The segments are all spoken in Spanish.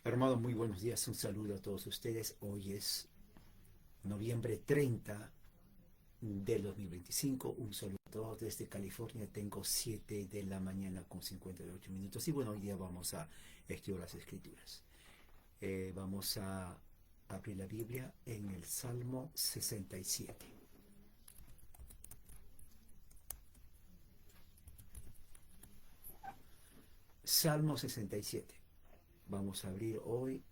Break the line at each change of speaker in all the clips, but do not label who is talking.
Hermano, muy buenos días. Un saludo a todos ustedes. Hoy es noviembre 30 del 2025. Un saludo a todos desde California. Tengo 7 de la mañana con 58 minutos. Y bueno, hoy día vamos a estudiar las escrituras. Vamos a abrir la Biblia en el Salmo 67. Salmo 67. Vamos a abrir hoy.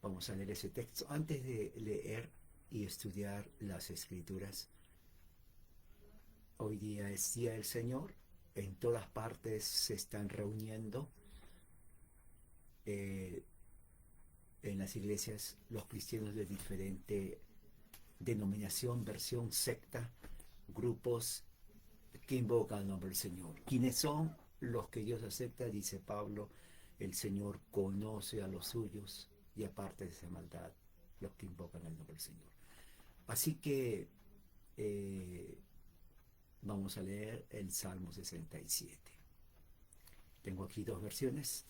Vamos a leer ese texto. Antes de leer y estudiar las escrituras, hoy día es Día del Señor. En todas partes se están reuniendo eh, en las iglesias los cristianos de diferente denominación, versión, secta, grupos que invocan el nombre del Señor. ¿Quiénes son los que Dios acepta? Dice Pablo, el Señor conoce a los suyos y aparte de esa maldad, los que invocan el nombre del Señor. Así que eh, vamos a leer el Salmo 67. Tengo aquí dos versiones.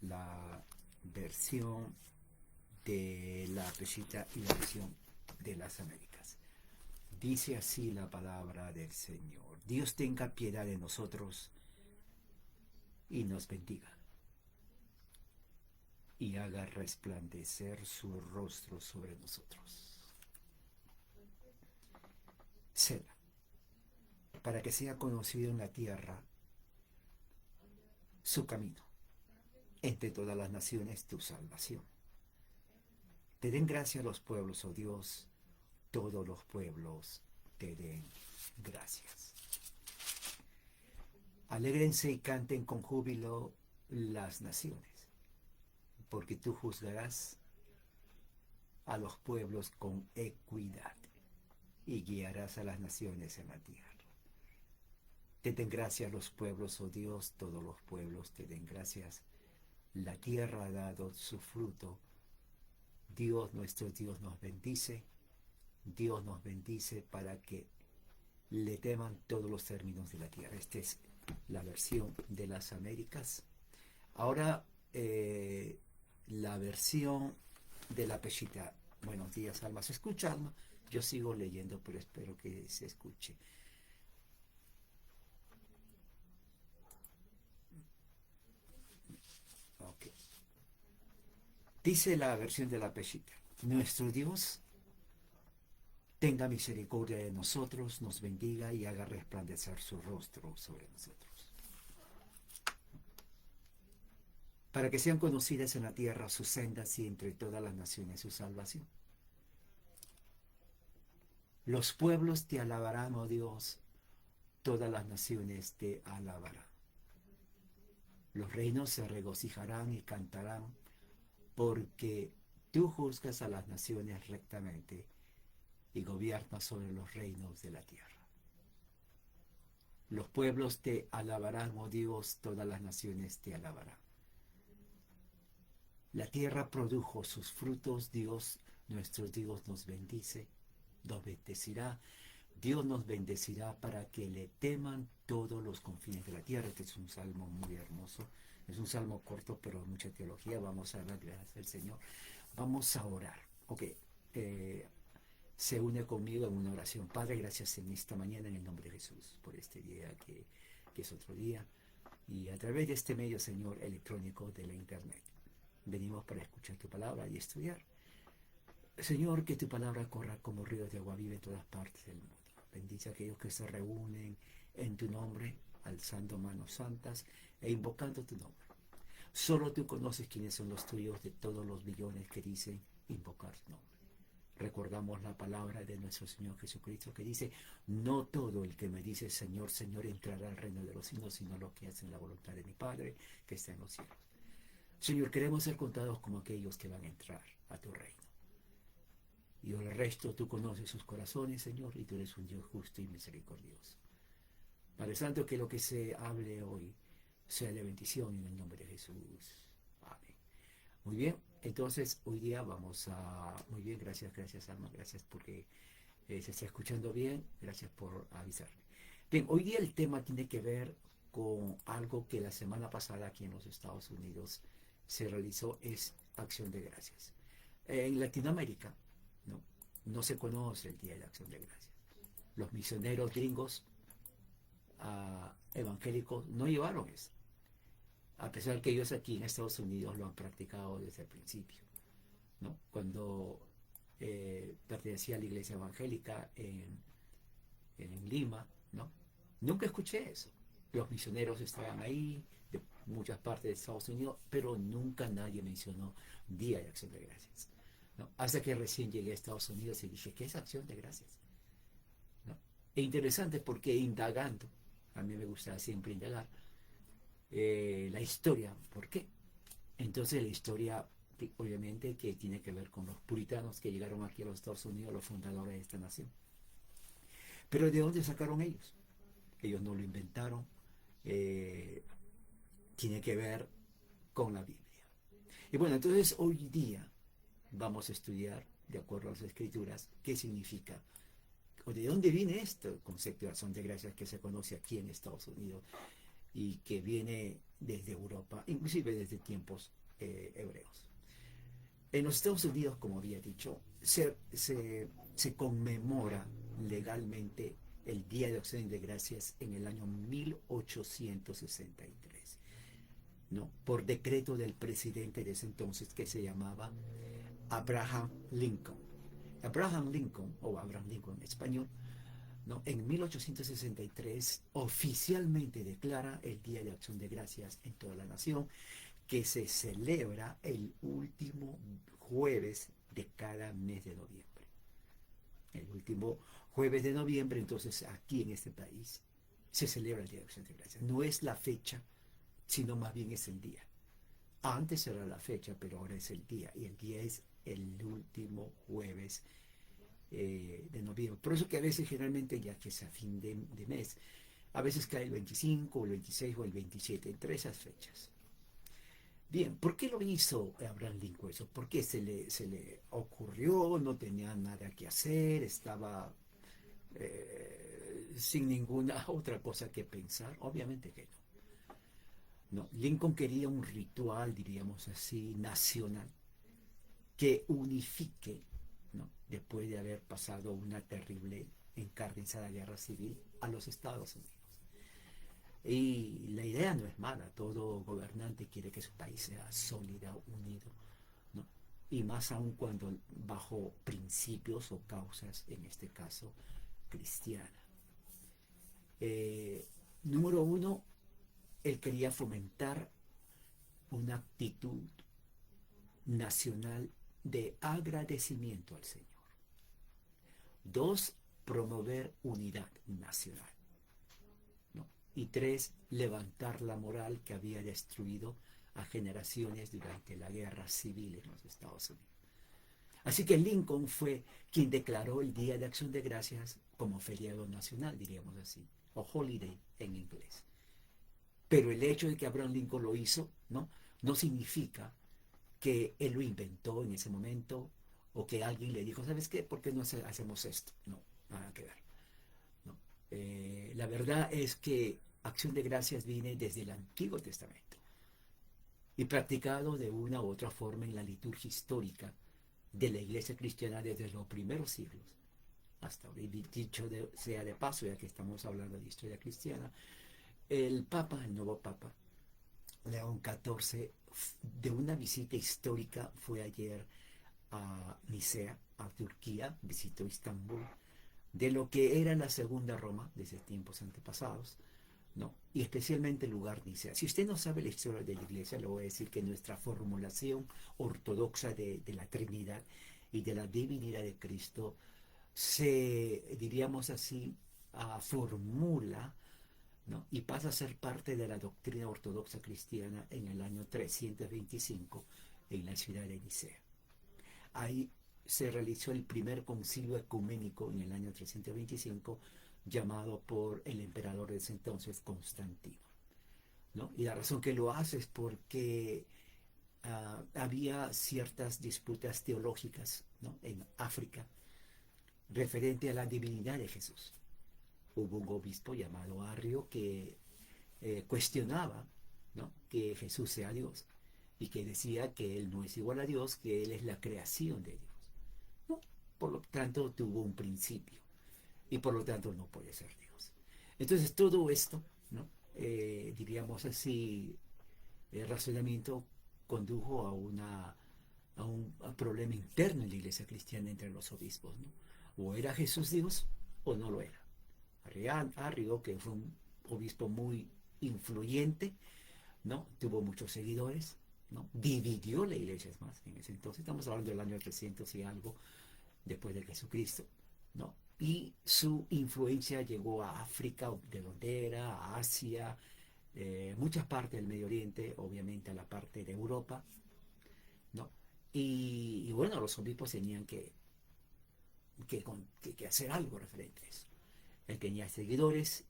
La versión de la Pesita y la versión de las Américas. Dice así la palabra del Señor. Dios tenga piedad de nosotros y nos bendiga y haga resplandecer su rostro sobre nosotros. Sela, para que sea conocido en la tierra su camino, entre todas las naciones tu salvación. Te den gracia a los pueblos, oh Dios, todos los pueblos te den gracias. Alégrense y canten con júbilo las naciones, porque tú juzgarás a los pueblos con equidad y guiarás a las naciones en la tierra. Te den gracias los pueblos, oh Dios, todos los pueblos te den gracias. La tierra ha dado su fruto. Dios, nuestro Dios, nos bendice. Dios nos bendice para que le teman todos los términos de la tierra. Esta es la versión de las Américas. Ahora la versión de la Pesita. Buenos días, Alma. ¿Se escucha, Alma? Yo sigo leyendo, pero espero que se escuche. Ok. Dice la versión de la Pesita. Nuestro Dios tenga misericordia de nosotros, nos bendiga y haga resplandecer su rostro sobre nosotros. Para que sean conocidas en la tierra sus sendas y entre todas las naciones su salvación. Los pueblos te alabarán, oh Dios, todas las naciones te alabarán. Los reinos se regocijarán y cantarán, porque tú juzgas a las naciones rectamente y gobiernas sobre los reinos de la tierra. Los pueblos te alabarán, oh Dios, todas las naciones te alabarán. La tierra produjo sus frutos, Dios, nuestro Dios nos bendice, nos bendecirá. Dios nos bendecirá para que le teman todos los confines de la tierra. Este es un salmo muy hermoso. Es un salmo corto, pero mucha teología. Vamos a dar gracias al Señor. Vamos a orar. Ok. Se une conmigo en una oración. Padre, gracias en esta mañana en el nombre de Jesús por este día que es otro día. Y a través de este medio, Señor, electrónico de la internet, venimos para escuchar tu palabra y estudiar. Señor, que tu palabra corra como ríos de agua viva en todas partes del mundo. Bendice a aquellos que se reúnen en tu nombre, alzando manos santas e invocando tu nombre. Solo tú conoces quiénes son los tuyos de todos los billones que dicen invocar tu nombre. Recordamos la palabra de nuestro Señor Jesucristo que dice, no todo el que me dice Señor, Señor entrará al reino de los cielos, sino los que hacen la voluntad de mi Padre que está en los cielos. Señor, queremos ser contados como aquellos que van a entrar a tu reino. Y el resto tú conoces sus corazones, Señor, y tú eres un Dios justo y misericordioso. Padre Santo, que lo que se hable hoy sea de bendición en el nombre de Jesús. Amén. Muy bien, entonces hoy día vamos a... Muy bien, gracias, Alma, gracias porque se está escuchando bien, gracias por avisarme. Bien, hoy día el tema tiene que ver con algo que la semana pasada aquí en los Estados Unidos se realizó es Acción de Gracias. En Latinoamérica, ¿no? No se conoce el Día de la Acción de Gracias. Los misioneros gringos evangélicos no llevaron eso, a pesar que ellos aquí en Estados Unidos lo han practicado desde el principio, ¿no? Cuando pertenecía a la iglesia evangélica en Lima, ¿no? Nunca escuché eso. Los misioneros estaban ahí, de muchas partes de Estados Unidos, pero nunca nadie mencionó Día de Acción de Gracias, ¿no? Hasta que recién llegué a Estados Unidos y dije, ¿qué es Acción de Gracias? ¿No? E interesante porque indagando, a mí me gusta siempre indagar, la historia, ¿por qué? Entonces la historia, obviamente, que tiene que ver con los puritanos que llegaron aquí a los Estados Unidos, los fundadores de esta nación. Pero ¿de dónde sacaron ellos? Ellos no lo inventaron, tiene que ver con la Biblia. Y bueno, entonces hoy día vamos a estudiar, de acuerdo a las escrituras, qué significa, o de dónde viene este concepto de acción de gracias que se conoce aquí en Estados Unidos y que viene desde Europa, inclusive desde tiempos hebreos. En los Estados Unidos, como había dicho, se conmemora legalmente el Día de Acción de Gracias en el año 1863, ¿no? Por decreto del presidente de ese entonces que se llamaba Abraham Lincoln. Abraham Lincoln, o Abraham Lincoln en español, ¿no? En 1863 oficialmente declara el Día de Acción de Gracias en toda la nación, que se celebra el último jueves de cada mes de noviembre. El último jueves de noviembre, entonces aquí en este país se celebra el Día de Acción de Gracias. No es la fecha, sino más bien es el día. Antes era la fecha, pero ahora es el día, y el día es el último jueves de noviembre. Por eso que a veces generalmente, ya que es a fin de mes, a veces cae el 25, el 26 o el 27, entre esas fechas. Bien, ¿por qué lo hizo Abraham Lincoln eso? ¿Por qué se le ocurrió? No tenía nada que hacer, estaba sin ninguna otra cosa que pensar. Obviamente que no. No, Lincoln quería un ritual, diríamos así, nacional, que unifique, ¿no? Después de haber pasado una terrible, encarnizada guerra civil, a los Estados Unidos. Y la idea no es mala, todo gobernante quiere que su país sea sólido, unido, ¿no? Y más aún cuando bajo principios o causas, en este caso, cristiana. Número uno, él quería fomentar una actitud nacional de agradecimiento al Señor. Dos, promover unidad nacional, ¿no? Y tres, levantar la moral que había destruido a generaciones durante la guerra civil en los Estados Unidos. Así que Lincoln fue quien declaró el Día de Acción de Gracias como feriado nacional, diríamos así, o holiday en inglés. Pero el hecho de que Abraham Lincoln lo hizo, no significa que él lo inventó en ese momento o que alguien le dijo, ¿sabes qué? ¿Por qué no hacemos esto? No, nada que ver. ¿No? La verdad es que Acción de Gracias viene desde el Antiguo Testamento y practicado de una u otra forma en la liturgia histórica de la iglesia cristiana desde los primeros siglos hasta hoy. Dicho sea de paso, ya que estamos hablando de historia cristiana, el nuevo Papa, León XIV, de una visita histórica, fue ayer a Nicea, a Turquía, visitó Istambul, de lo que era la segunda Roma desde tiempos antepasados, ¿no? Y especialmente el lugar Nicea. Si usted no sabe la historia de la iglesia, le voy a decir que nuestra formulación ortodoxa de la Trinidad y de la divinidad de Cristo diríamos así, formula, ¿no? Y pasa a ser parte de la doctrina ortodoxa cristiana en el año 325 en la ciudad de Nicea. Ahí se realizó el primer concilio ecuménico en el año 325, llamado por el emperador de ese entonces, Constantino, ¿no? Y la razón que lo hace es porque había ciertas disputas teológicas, ¿no? En África referente a la divinidad de Jesús. Hubo un obispo llamado Arrio que cuestionaba, ¿no? Que Jesús sea Dios. y que decía que él no es igual a Dios, que él es la creación de Dios, ¿no? Por lo tanto, tuvo un principio y por lo tanto no puede ser Dios. Entonces, todo esto, ¿no? Diríamos así, el razonamiento condujo a un problema interno en la iglesia cristiana entre los obispos, ¿no? O era Jesús Dios o no lo era. Arrio, que fue un obispo muy influyente, ¿no? Tuvo muchos seguidores, ¿no? Dividió la iglesia, es más, en ese entonces, estamos hablando del año 300 y algo, después de Jesucristo, ¿no? Y su influencia llegó a África, de donde era, a Asia, muchas partes del Medio Oriente, obviamente a la parte de Europa, ¿no? Y bueno, los obispos tenían que hacer algo referente a eso. Él tenía seguidores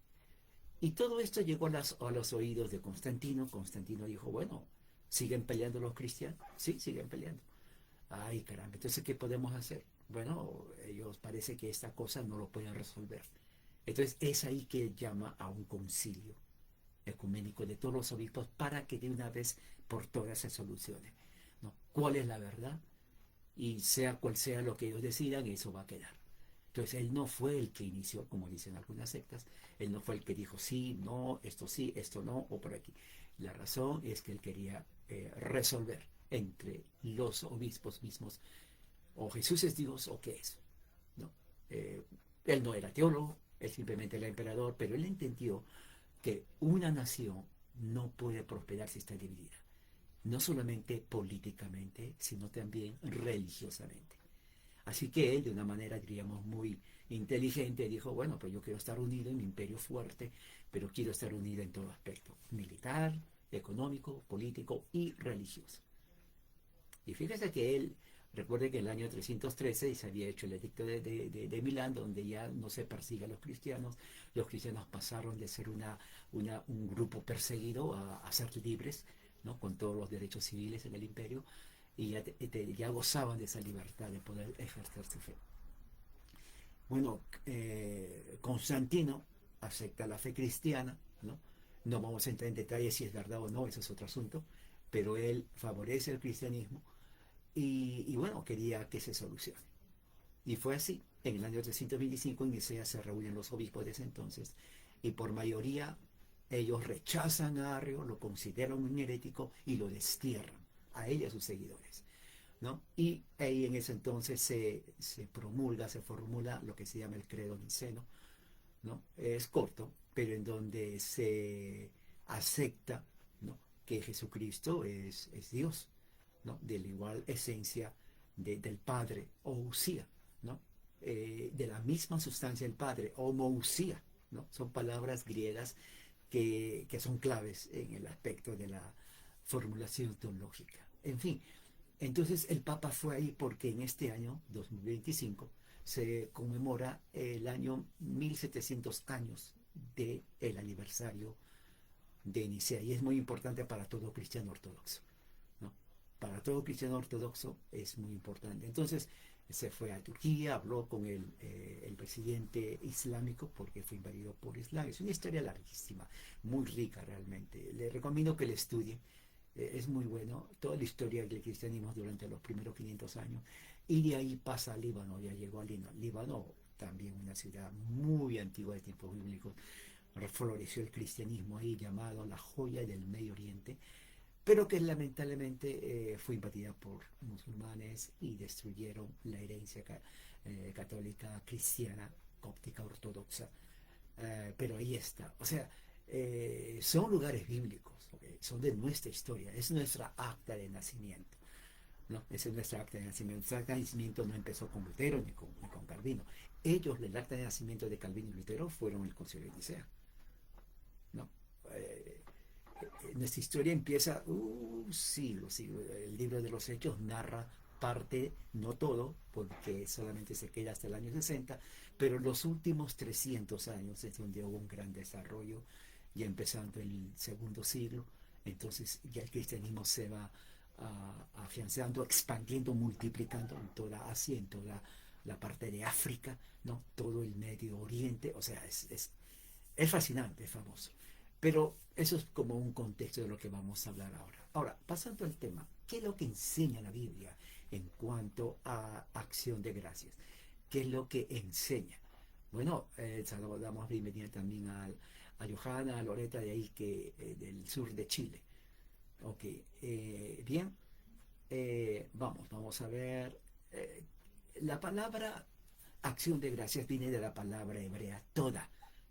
y todo esto llegó a los oídos de Constantino. Constantino dijo, bueno, ¿siguen peleando los cristianos? Sí, siguen peleando. Ay, caramba, entonces, ¿qué podemos hacer? Bueno, ellos parece que esta cosa no lo pueden resolver. Entonces, es ahí que llama a un concilio ecuménico de todos los obispos para que de una vez por todas se solucione, ¿no? ¿Cuál es la verdad? Y sea cual sea lo que ellos decidan, eso va a quedar. Entonces él no fue el que inició, como dicen algunas sectas, él no fue el que dijo sí, esto no, o por aquí. La razón es que él quería resolver entre los obispos mismos, o Jesús es Dios o qué es, ¿no? Eh, Él no era teólogo, él simplemente era emperador, pero él entendió que una nación no puede prosperar si está dividida, no solamente políticamente, sino también religiosamente. Así que él, de una manera, diríamos, muy inteligente, dijo, bueno, pues yo quiero estar unido en mi imperio fuerte, pero quiero estar unido en todo aspecto, militar, económico, político y religioso. Y fíjese que él, recuerde que en el año 313 se había hecho el edicto de Milán, donde ya no se persigue a los cristianos pasaron de ser un grupo perseguido a ser libres, ¿no? Con todos los derechos civiles en el imperio, y ya gozaban de esa libertad de poder ejercer su fe. Bueno, Constantino acepta la fe cristiana, ¿no? No vamos a entrar en detalle si es verdad o no, eso es otro asunto, pero él favorece el cristianismo y bueno, quería que se solucione. Y fue así. En el año 325 en Nicea se reúnen los obispos de ese entonces y por mayoría ellos rechazan a Arrio, lo consideran un herético y lo destierran a él y a sus seguidores, ¿no? Y ahí en ese entonces se promulga, se formula lo que se llama el credo niceno, ¿no? Es corto, pero en donde se acepta, ¿no? Que Jesucristo es Dios, ¿no? De la igual esencia del Padre, ousia, ¿no? De la misma sustancia del Padre, homousía, ¿no? Son palabras griegas que son claves en el aspecto de la formulación teológica. En fin, entonces el Papa fue ahí porque en este año, 2025, se conmemora el año 1700 años del aniversario de Nicea y es muy importante para todo cristiano ortodoxo, ¿no? Para todo cristiano ortodoxo es muy importante. Entonces se fue a Turquía, habló con el presidente islámico porque fue invadido por Islam. Es una historia larguísima, muy rica realmente. Le recomiendo que le estudie. Es muy bueno, toda la historia del cristianismo durante los primeros 500 años, y de ahí pasa a Líbano, ya llegó a Líbano, también una ciudad muy antigua de tiempos bíblicos, floreció el cristianismo ahí, llamado la joya del Medio Oriente, pero que lamentablemente fue invadida por musulmanes y destruyeron la herencia católica cristiana, cóptica ortodoxa, pero ahí está, o sea, son lugares bíblicos, ¿okay? Son de nuestra historia, es nuestra acta de nacimiento, ¿no? Esa es nuestra acta de nacimiento. Nuestra acta de nacimiento no empezó con Lutero ni con Calvino. Ellos, el acta de nacimiento de Calvino y Lutero, fueron el Concilio de Nicea, ¿no? Nuestra historia empieza siglos. El libro de los Hechos narra parte, no todo, porque solamente se queda hasta el año 60, pero los últimos 300 años es donde hubo un gran desarrollo, ya empezando el segundo siglo. Entonces ya el cristianismo se va afianzando, expandiendo, multiplicando en toda Asia, en toda la parte de África, ¿no? Todo el Medio Oriente, o sea, es fascinante, es famoso. Pero eso es como un contexto de lo que vamos a hablar ahora. Ahora, pasando al tema, ¿qué es lo que enseña la Biblia en cuanto a acción de gracias? ¿Qué es lo que enseña? Bueno, damos bienvenida también a Johanna, a Loreta de ahí, del sur de Chile. Ok, bien, vamos a ver. eh, la palabra acción de gracias viene de la palabra hebrea toda,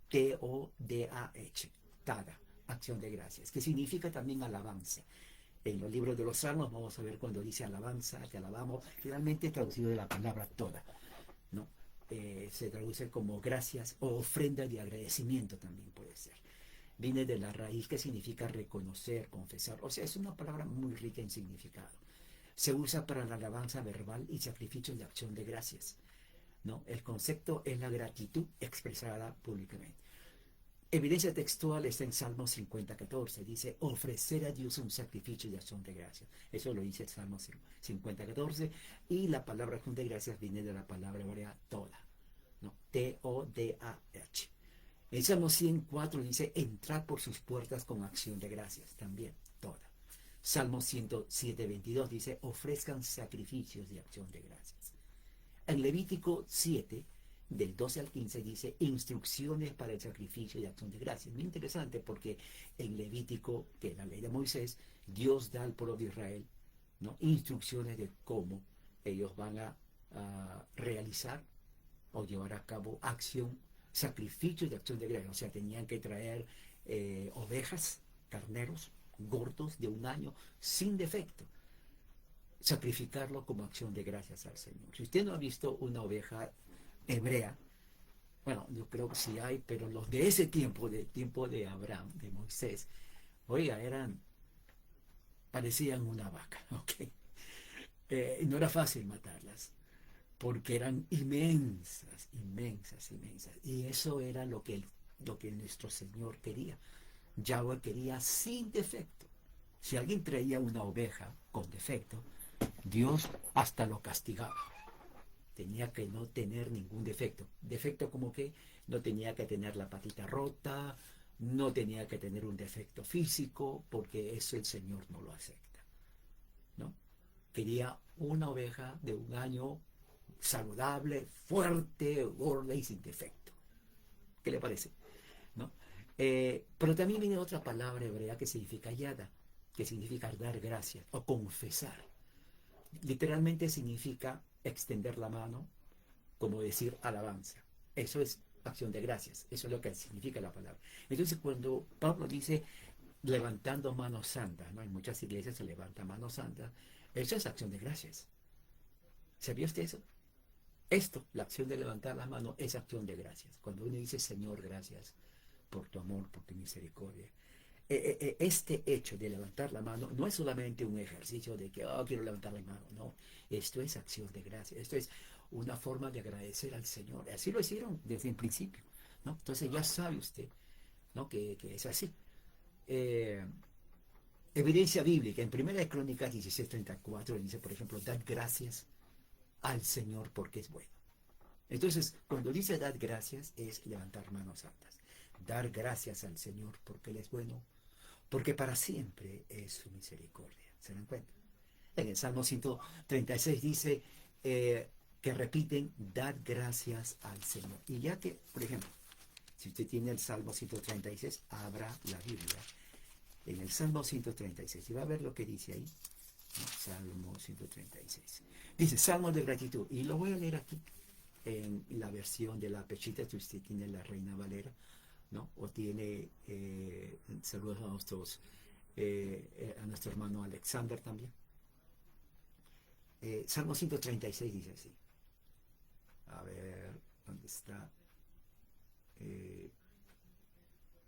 T-O-D-A-H, tada, acción de gracias, que significa también alabanza. En los libros de los Salmos vamos a ver cuando dice alabanza, te alabamos, finalmente traducido de la palabra toda, ¿no? Se traduce como gracias o ofrenda de agradecimiento también puede ser. Viene de la raíz que significa reconocer, confesar, o sea, es una palabra muy rica en significado. Se usa para la alabanza verbal y sacrificio de acción de gracias, ¿no? El concepto es la gratitud expresada públicamente. Evidencia textual está en Salmo 50:14. Dice, ofrecer a Dios un sacrificio de acción de gracias. Eso lo dice el Salmo 50:14. Y la palabra acción de gracias viene de la palabra hebrea toda, ¿no? T-O-D-A-H. El Salmo 104 dice, entrar por sus puertas con acción de gracias. También, toda. Salmo 107:22 dice, ofrezcan sacrificios de acción de gracias. En Levítico 7, del 12 al 15, dice instrucciones para el sacrificio de acción de gracias. Muy interesante porque en Levítico, que es la ley de Moisés, Dios da al pueblo de Israel, ¿no?, instrucciones de cómo ellos van a realizar o llevar a cabo acción, sacrificio de acción de gracias. O sea, tenían que traer ovejas, carneros, gordos de un año, sin defecto, sacrificarlo como acción de gracias al Señor. Si usted no ha visto una oveja hebrea, bueno, yo creo que sí hay, pero los de ese tiempo, del tiempo de Abraham, de Moisés, oiga, parecían una vaca, ¿ok? No era fácil matarlas, porque eran inmensas, inmensas, inmensas. Y eso era lo que nuestro Señor quería. Yahweh quería sin defecto. Si alguien traía una oveja con defecto, Dios hasta lo castigaba. Tenía que no tener ningún defecto. Defecto como que no tenía que tener la patita rota, no tenía que tener un defecto físico, porque eso el Señor no lo acepta, ¿no? Quería una oveja de un año saludable, fuerte, gorda y sin defecto. ¿Qué le parece? ¿No? Pero también viene otra palabra hebrea que significa yada, que significa dar gracias o confesar. Literalmente significa extender la mano, como decir alabanza. Eso es acción de gracias, eso es lo que significa la palabra. Entonces, cuando Pablo dice levantando manos santas, ¿no? En muchas iglesias se levanta manos santas, eso es acción de gracias. ¿Sabía usted eso? Esto, la acción de levantar las manos, es acción de gracias. Cuando uno dice, Señor, gracias por tu amor, por tu misericordia. Este hecho de levantar la mano no es solamente un ejercicio de que, quiero levantar la mano, no. Esto es acción de gracias. Esto es una forma de agradecer al Señor. Así lo hicieron desde el principio, ¿no? Entonces ya sabe usted, ¿no?, que es así. Eh, Evidencia bíblica. En 1 Crónicas 16:34 dice, por ejemplo, dad gracias al Señor porque es bueno. Entonces, cuando dice dar gracias, es levantar manos santas. Dar gracias al Señor porque Él es bueno, porque para siempre es su misericordia. ¿Se dan cuenta? En el Salmo 136 dice que repiten, dar gracias al Señor. Y ya que, por ejemplo, si usted tiene el Salmo 136, abra la Biblia. En el Salmo 136, y va a ver lo que dice ahí. Salmo 136. Dice, Salmo de gratitud. Y lo voy a leer aquí en la versión de la Pechita, si usted tiene la Reina Valera, ¿no? O tiene, saludos a nuestro hermano Alexander también. Salmo 136 dice así. A ver, ¿dónde está?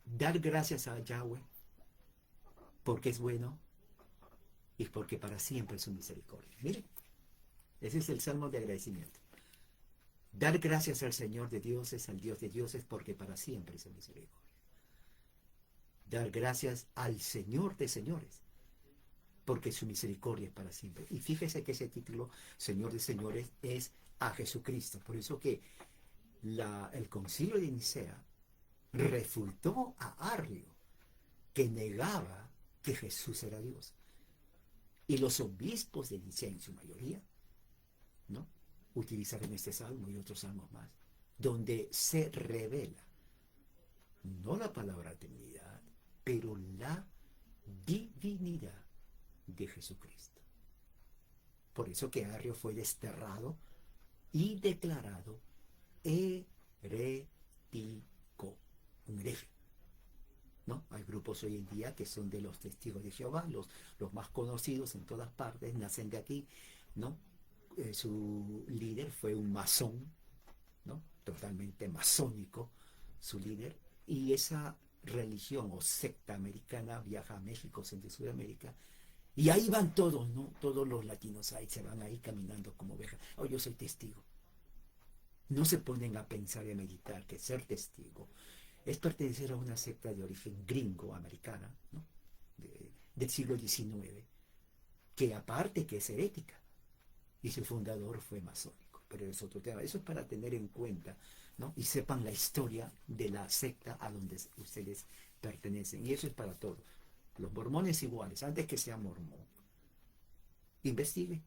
Dar gracias a Yahweh porque es bueno y porque para siempre es su misericordia. Miren, ese es el salmo de agradecimiento. Dar gracias al Señor de dioses, al Dios de dioses, porque para siempre es su misericordia. Dar gracias al Señor de señores, porque su misericordia es para siempre. Y fíjese que ese título, Señor de señores, es a Jesucristo. Por eso que el concilio de Nicea refutó a Arrio, que negaba que Jesús era Dios. Y los obispos de Nicea, en su mayoría, ¿no?, utilizaron este salmo y otros salmos más, donde se revela no la palabra Trinidad, pero la divinidad de Jesucristo. Por eso que Arrio fue desterrado y declarado herético, un hereje, ¿no? Hay grupos hoy en día que son de los testigos de Jehová, los más conocidos en todas partes, nacen de aquí, ¿no? Su líder fue un masón, ¿no?, totalmente masónico, su líder, y esa religión o secta americana viaja a México, Centro y Sudamérica, y ahí van todos, ¿no? Todos los latinos ahí se van ahí caminando como ovejas. Oh, yo soy testigo. No se ponen a pensar y a meditar que ser testigo es pertenecer a una secta de origen gringo, americana, ¿no?, del siglo XIX, que aparte que es herética, y su fundador fue masónico, pero es otro tema. Eso es para tener en cuenta, ¿no?, y sepan la historia de la secta a donde ustedes pertenecen, y eso es para todos. Los mormones iguales, antes que sea mormón, investigue.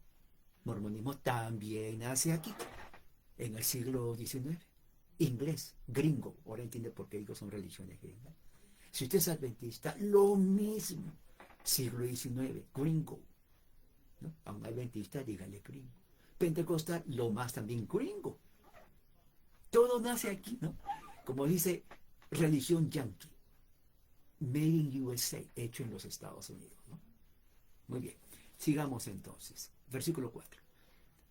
Mormonismo también nace aquí, en el siglo XIX, inglés, gringo. Ahora entiende por qué digo son religiones gringas. Si usted es adventista, lo mismo, siglo XIX, gringo, ¿no? A un adventista dígale gringo. Pentecostal, lo más también gringo. Todo nace aquí, ¿no? Como dice, religión yankee, made in USA, hecho en los Estados Unidos, ¿no? Muy bien, sigamos entonces. Versículo 4.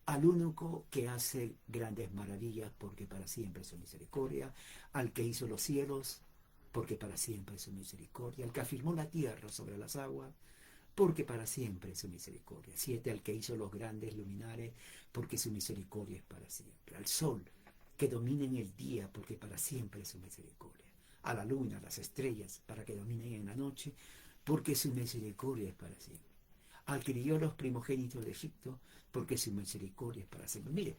Al único que hace grandes maravillas, porque para siempre es su misericordia, al que hizo los cielos, porque para siempre es su misericordia, al que afirmó la tierra sobre las aguas, porque para siempre es su misericordia. 7. Al que hizo los grandes luminares, porque su misericordia es para siempre. Al sol, que domine en el día, porque para siempre es su misericordia. A la luna, a las estrellas, para que dominen en la noche, porque su misericordia es para siempre. Al que dio los primogénitos de Egipto, porque su misericordia es para siempre. Mire,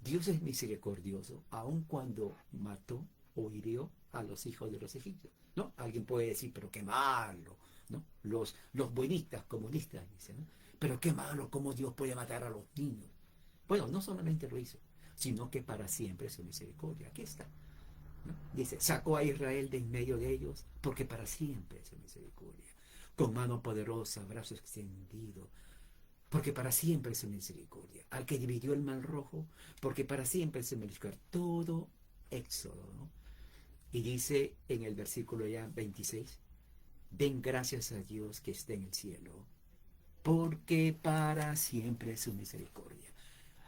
Dios es misericordioso, aun cuando mató o hirió a los hijos de los egipcios, ¿no? Alguien puede decir, pero qué malo, ¿no? Los buenistas, comunistas, dicen, ¿no? Pero qué malo, cómo Dios puede matar a los niños. Bueno, no solamente lo hizo, sino que para siempre es su misericordia. Aquí está, ¿no? Dice, sacó a Israel de en medio de ellos, porque para siempre es su misericordia. Con mano poderosa, brazo extendido, porque para siempre es su misericordia. Al que dividió el mar rojo, porque para siempre es su misericordia. Todo Éxodo, ¿no? Y dice en el versículo ya 26, den gracias a Dios que está en el cielo, porque para siempre es su misericordia.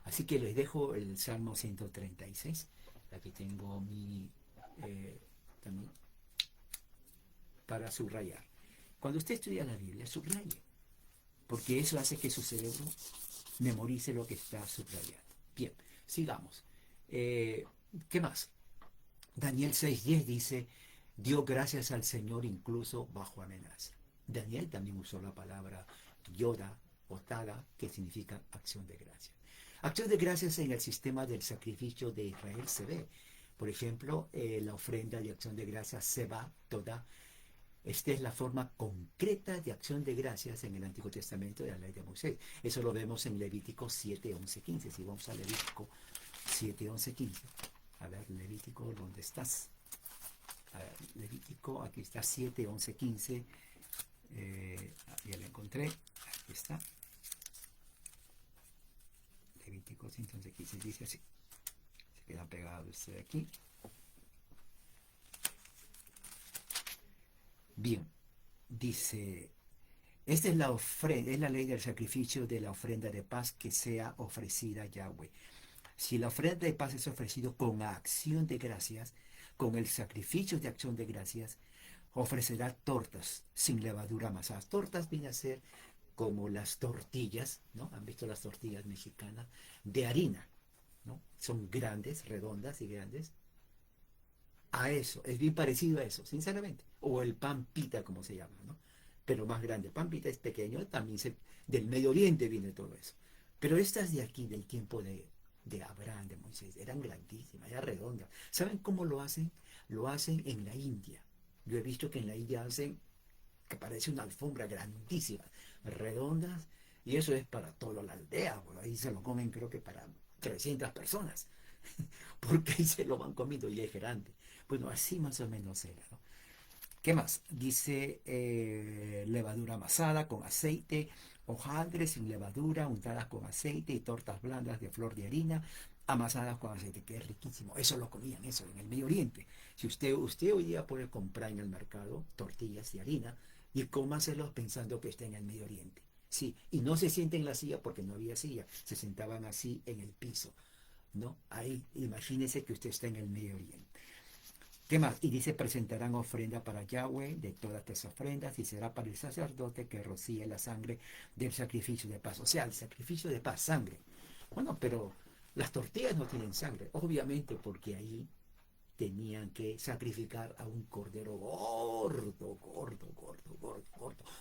Así que les dejo el Salmo 136. Aquí tengo mi también para subrayar. Cuando usted estudia la Biblia, subraye, porque eso hace que su cerebro memorice lo que está subrayado. Bien, sigamos. ¿Qué más? Daniel 6:10 dice, dio gracias al Señor incluso bajo amenaza. Daniel también usó la palabra yoda o tada, que significa acción de gracias. Acción de gracias en el sistema del sacrificio de Israel se ve. Por ejemplo, la ofrenda de acción de gracias se va toda. Esta es la forma concreta de acción de gracias en el Antiguo Testamento de la ley de Moisés. Eso lo vemos en Levítico 7:11-15. Si vamos a Levítico 7:11-15. A ver, Levítico, ¿dónde estás? A ver, Levítico, aquí está 7:11-15. Ya lo encontré. Aquí está. Levítico 7:11-15 dice así. Se queda pegado este aquí. Bien, dice, esta es la ofrenda, es la ley del sacrificio de la ofrenda de paz que sea ofrecida a Yahweh. Si la ofrenda de paz es ofrecido con acción de gracias, con el sacrificio de acción de gracias, ofrecerá tortas sin levadura amasadas. Tortas viene a ser como las tortillas, ¿no? ¿Han visto las tortillas mexicanas? De harina, ¿no? Son grandes, redondas y grandes. A eso, es bien parecido a eso, sinceramente. O el pan pita, como se llama, ¿no? Pero más grande. El pan pita es pequeño, también del Medio Oriente viene todo eso. Pero estas de aquí, del tiempo de Abraham, de Moisés, eran grandísimas, eran redondas. ¿Saben cómo lo hacen? Lo hacen en la India, Yo he visto que en la India hacen que parece una alfombra grandísima, redondas, y eso es para toda la aldea, por ahí se lo comen creo que para 300 personas, porque ahí se lo van comiendo y es grande. Bueno, así más o menos era, ¿no? ¿Qué más? Dice levadura amasada con aceite, hojaldres sin levadura untadas con aceite y tortas blandas de flor de harina amasadas con aceite, que es riquísimo. Eso lo comían, eso en el Medio Oriente. Si usted hoy día puede comprar en el mercado tortillas de harina y cómaselos pensando que está en el Medio Oriente. Sí, y no se siente en la silla porque no había silla, se sentaban así en el piso, ¿no? Ahí, imagínese que usted está en el Medio Oriente. ¿Qué más? Y dice, presentarán ofrenda para Yahweh de todas estas ofrendas y será para el sacerdote que rocíe la sangre del sacrificio de paz. O sea, el sacrificio de paz, sangre. Bueno, pero las tortillas no tienen sangre, obviamente porque ahí tenían que sacrificar a un cordero gordo,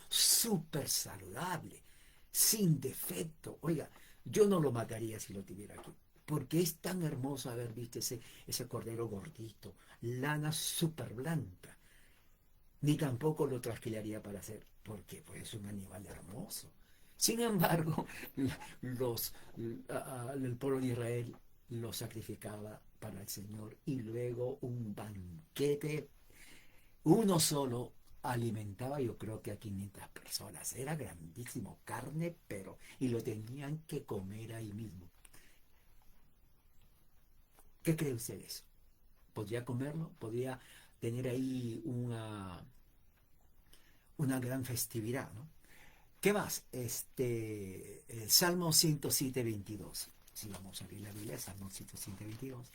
súper saludable, sin defecto. Oiga, yo no lo mataría si lo tuviera aquí, porque es tan hermoso haber visto ese cordero gordito, lana súper blanca. Ni tampoco lo trasquilaría para hacer, porque pues es un animal hermoso. Sin embargo, los, el pueblo de Israel lo sacrificaba para el Señor y luego un banquete, uno solo, alimentaba yo creo que a 500 personas. Era grandísimo, carne, pero, y lo tenían que comer ahí mismo. ¿Qué cree usted de eso? ¿Podría comerlo? ¿Podría tener ahí una gran festividad, ¿no? ¿Qué más? Salmo 107, 22. Si vamos a abrir la Biblia, Salmo 107, 22.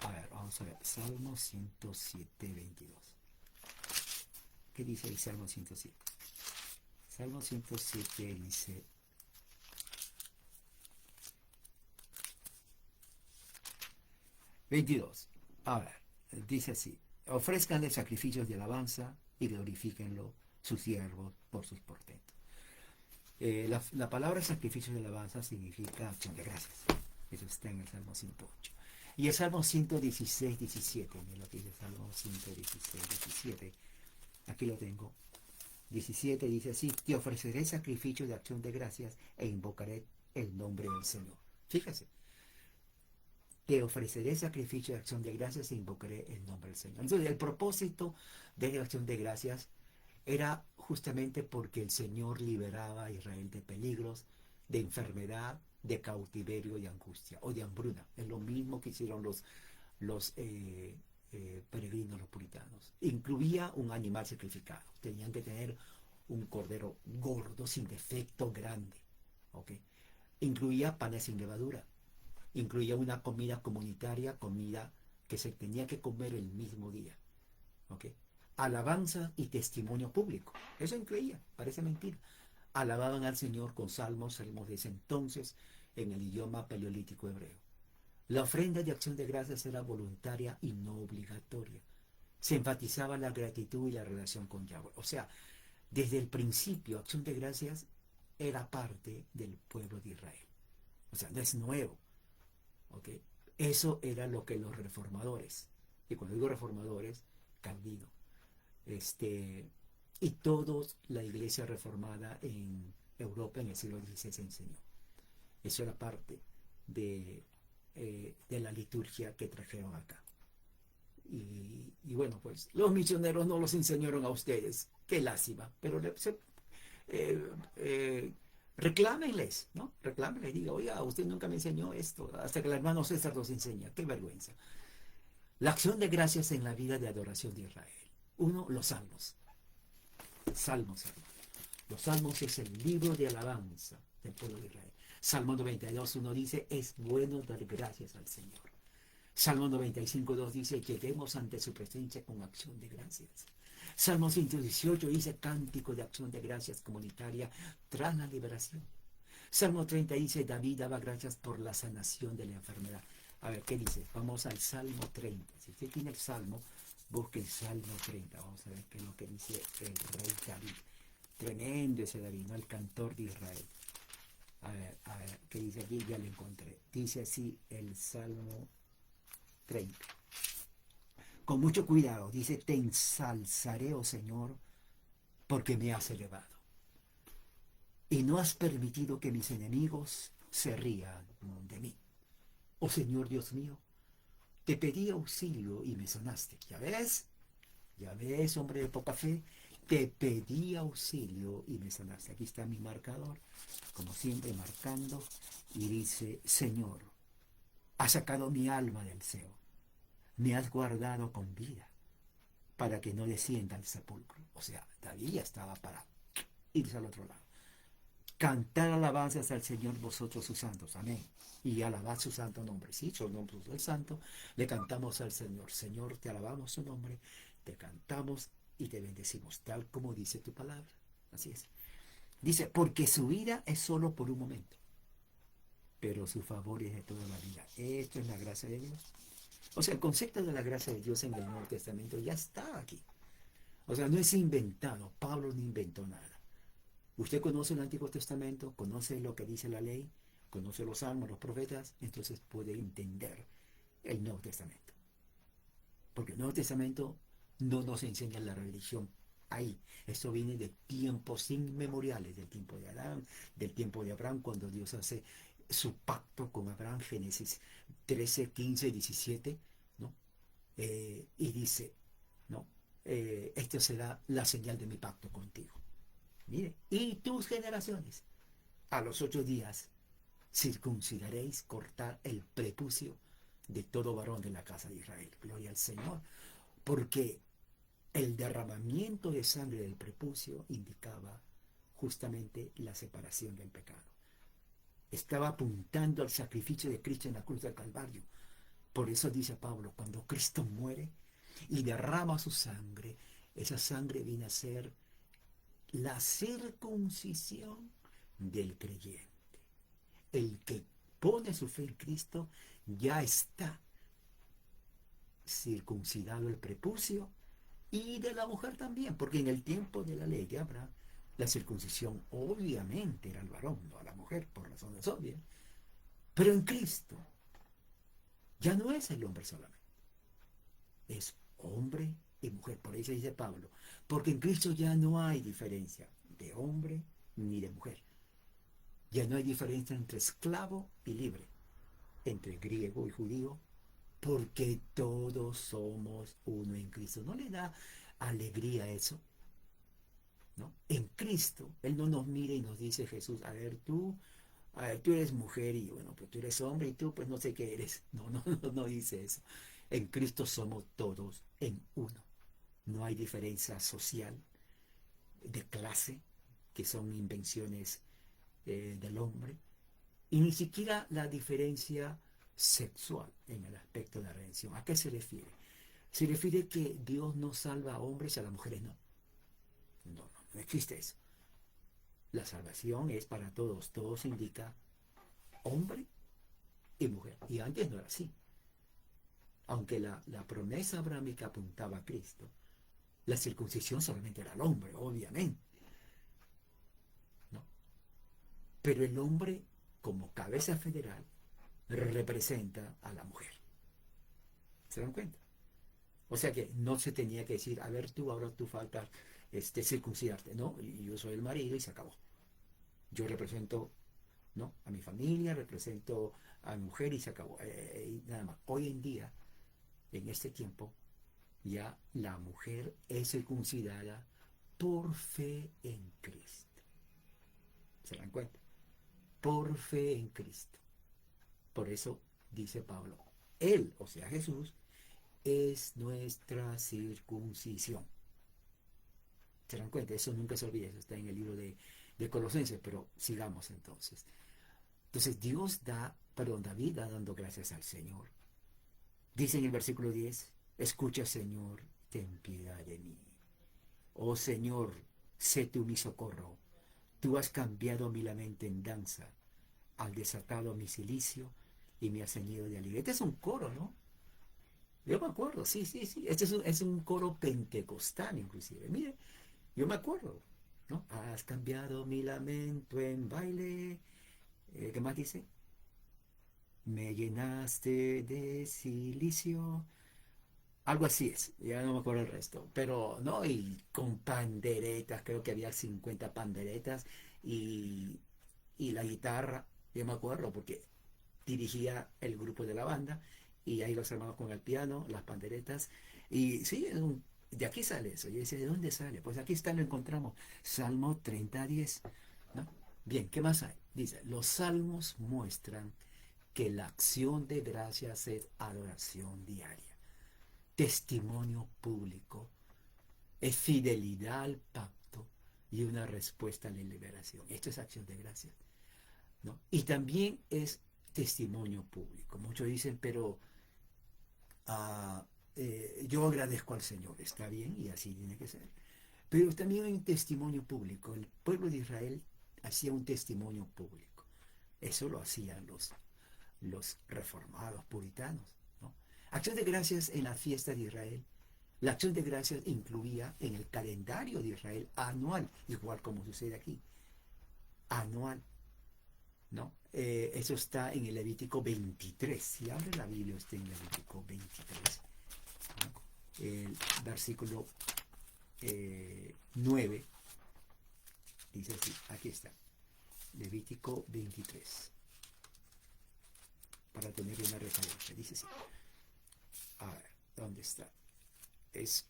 A ver, vamos a ver. Salmo 107, 22. ¿Qué dice el Salmo 107? Salmo 107 dice: 22. A ver, dice así: ofrezcanle sacrificios de alabanza y glorifíquenlo sus siervos por sus portentos. La palabra sacrificio de alabanza significa acción de gracias. Eso está en el Salmo 108. Y el Salmo 116, 17. Mira lo que dice el Salmo 116, 17. Aquí lo tengo. 17 dice así: te ofreceré sacrificio de acción de gracias e invocaré el nombre del Señor. Fíjese. Te ofreceré sacrificio de acción de gracias e invocaré el nombre del Señor. Entonces, el propósito de la acción de gracias era justamente porque el Señor liberaba a Israel de peligros, de enfermedad, de cautiverio y angustia, o de hambruna. Es lo mismo que hicieron los peregrinos, los puritanos. Incluía un animal sacrificado. Tenían que tener un cordero gordo, sin defecto, grande. ¿Okay? Incluía panes sin levadura. Incluía una comida comunitaria, comida que se tenía que comer el mismo día. ¿Okay? Alabanza y testimonio público. Eso incluía, parece mentira. Alababan al Señor con salmos de ese entonces en el idioma paleolítico hebreo. La ofrenda de acción de gracias era voluntaria y no obligatoria. Se enfatizaba la gratitud y la relación con Yahweh. O sea, desde el principio, acción de gracias era parte del pueblo de Israel. O sea, no es nuevo. ¿Okay? Eso era lo que los reformadores, y cuando digo reformadores, Calvino, y toda la iglesia reformada en Europa en el siglo XVI enseñó. Eso era parte de la liturgia que trajeron acá. Y bueno, pues los misioneros no los enseñaron a ustedes. Qué lástima. Pero reclámenles, ¿no? Reclámenles, diga, oiga, usted nunca me enseñó esto, hasta que el hermano César nos enseña. Qué vergüenza. La acción de gracias en la vida de adoración de Israel. Uno, los salmos. Salmos. Los salmos es el libro de alabanza del pueblo de Israel. Salmo 92, 1 dice, es bueno dar gracias al Señor. Salmo 95, 2 dice, lleguemos ante su presencia con acción de gracias. Salmo 118 dice, cántico de acción de gracias comunitaria tras la liberación. Salmo 30 dice, David daba gracias por la sanación de la enfermedad. A ver, ¿qué dice? Vamos al Salmo 30. Si usted tiene el Salmo, busque el Salmo 30. Vamos a ver qué es lo que dice el rey David. Tremendo ese David, ¿no? El cantor de Israel. A ver, ¿qué dice aquí? Ya lo encontré. Dice así el Salmo 30. con mucho cuidado. Dice, te ensalzaré, oh Señor, porque me has elevado. Y no has permitido que mis enemigos se rían de mí. Oh Señor Dios mío, te pedí auxilio y me sanaste. Ya ves, hombre de poca fe, te pedí auxilio y me sanaste. Aquí está mi marcador, como siempre marcando, y dice, Señor, has sacado mi alma del Seol, me has guardado con vida para que no descienda al sepulcro. O sea, David ya estaba para irse al otro lado. Cantar alabanzas al Señor vosotros sus santos. Amén. Y alabad su santo nombre. Sí, son nombres del santo. Le cantamos al Señor. Señor, te alabamos su nombre. Te cantamos y te bendecimos, tal como dice tu palabra. Así es. Dice, porque su ira es solo por un momento, pero su favor es de toda la vida. Esto es la gracia de Dios. O sea, el concepto de la gracia de Dios en el Nuevo Testamento ya está aquí. O sea, no es inventado. Pablo no inventó nada. Usted conoce el Antiguo Testamento, conoce lo que dice la ley, conoce los salmos, los profetas, entonces puede entender el Nuevo Testamento. Porque el Nuevo Testamento no nos enseña la religión ahí. Esto viene de tiempos inmemoriales, del tiempo de Adán, del tiempo de Abraham, cuando Dios hace su pacto con Abraham, Génesis 13, 15, 17, ¿no? Y dice, ¿no? Esto será la señal de mi pacto contigo. Mire, y tus generaciones, a los 8 días, circuncidaréis, cortar el prepucio de todo varón de la casa de Israel. Gloria al Señor. Porque el derramamiento de sangre del prepucio indicaba justamente la separación del pecado. Estaba apuntando al sacrificio de Cristo en la cruz del Calvario. Por eso dice Pablo, cuando Cristo muere y derrama su sangre, esa sangre viene a ser la circuncisión del creyente. El que pone su fe en Cristo ya está circuncidado el prepucio, y de la mujer también, porque en el tiempo de la ley de Abraham, la circuncisión obviamente era al varón, no a la mujer, por razones obvias. Pero en Cristo ya no es el hombre solamente, es hombre y mujer. Por eso dice Pablo, porque en Cristo ya no hay diferencia de hombre ni de mujer. Ya no hay diferencia entre esclavo y libre, entre griego y judío, porque todos somos uno en Cristo. ¿No le da alegría eso? ¿No? En Cristo, Él no nos mira y nos dice, Jesús, a ver, tú eres mujer y bueno, pues tú eres hombre y tú pues no sé qué eres. No, no, no, no dice eso. En Cristo somos todos en uno. No hay diferencia social, de clase, que son invenciones del hombre, y ni siquiera la diferencia sexual en el aspecto de la redención. ¿A qué se refiere? Se refiere que Dios no salva a hombres y a las mujeres no. No, no, no existe eso. La salvación es para todos. Todos indica hombre y mujer. Y antes no era así. Aunque la promesa abrámica apuntaba a Cristo, la circuncisión solamente era al hombre, obviamente, ¿no? Pero el hombre, como cabeza federal, representa a la mujer. ¿Se dan cuenta? O sea que no se tenía que decir, a ver tú, ahora tú faltas circuncidarte. No, yo soy el marido y se acabó. Yo represento, ¿no?, a mi familia, represento a mi mujer y se acabó. Y nada más. Hoy en día, en este tiempo, ya la mujer es circuncidada por fe en Cristo. ¿Se dan cuenta? Por fe en Cristo. Por eso dice Pablo, Él, o sea Jesús, es nuestra circuncisión. ¿Se dan cuenta? Eso nunca se olvida, eso está en el libro de Colosenses, pero sigamos entonces. Entonces David da dando gracias al Señor. Dice en el versículo 10, escucha Señor, ten piedad de mí. Oh Señor, sé tú mi socorro. Tú has cambiado mi lamento en danza, has desatado mi cilicio y me has ceñido de alegría. Este es un coro, ¿no? Yo me acuerdo, sí, sí, sí. Este es un coro pentecostal, inclusive. Mire, yo me acuerdo, ¿no? Has cambiado mi lamento en baile. ¿Qué más dice? Me llenaste de cilicio. Algo así es, ya no me acuerdo el resto, pero no, y con panderetas, creo que había 50 panderetas y, y la guitarra, yo me acuerdo porque dirigía el grupo de la banda y ahí los hermanos con el piano, las panderetas y sí, de aquí sale eso. Yo decía, ¿de dónde sale? Pues aquí está, lo encontramos, Salmo 30:10, ¿no? Bien, ¿qué más hay? Dice, los salmos muestran que la acción de gracias es adoración diaria, testimonio público, es fidelidad al pacto y una respuesta a la liberación. Esto es acción de gracias, ¿no? Y también es testimonio público. Muchos dicen, pero ah, yo agradezco al Señor, está bien y así tiene que ser. Pero también hay un testimonio público. El pueblo de Israel hacía un testimonio público. Eso lo hacían los reformados puritanos, ¿no? Acción de gracias en la fiesta de Israel. La acción de gracias incluía en el calendario de Israel anual, igual como sucede aquí, anual, ¿no? Eso está en el Levítico 23. Si abre la Biblia, está en Levítico 23, ¿no? El versículo 9 dice así, aquí está, Levítico 23, para tener una referencia. Dice así, a ver, ¿dónde está? Es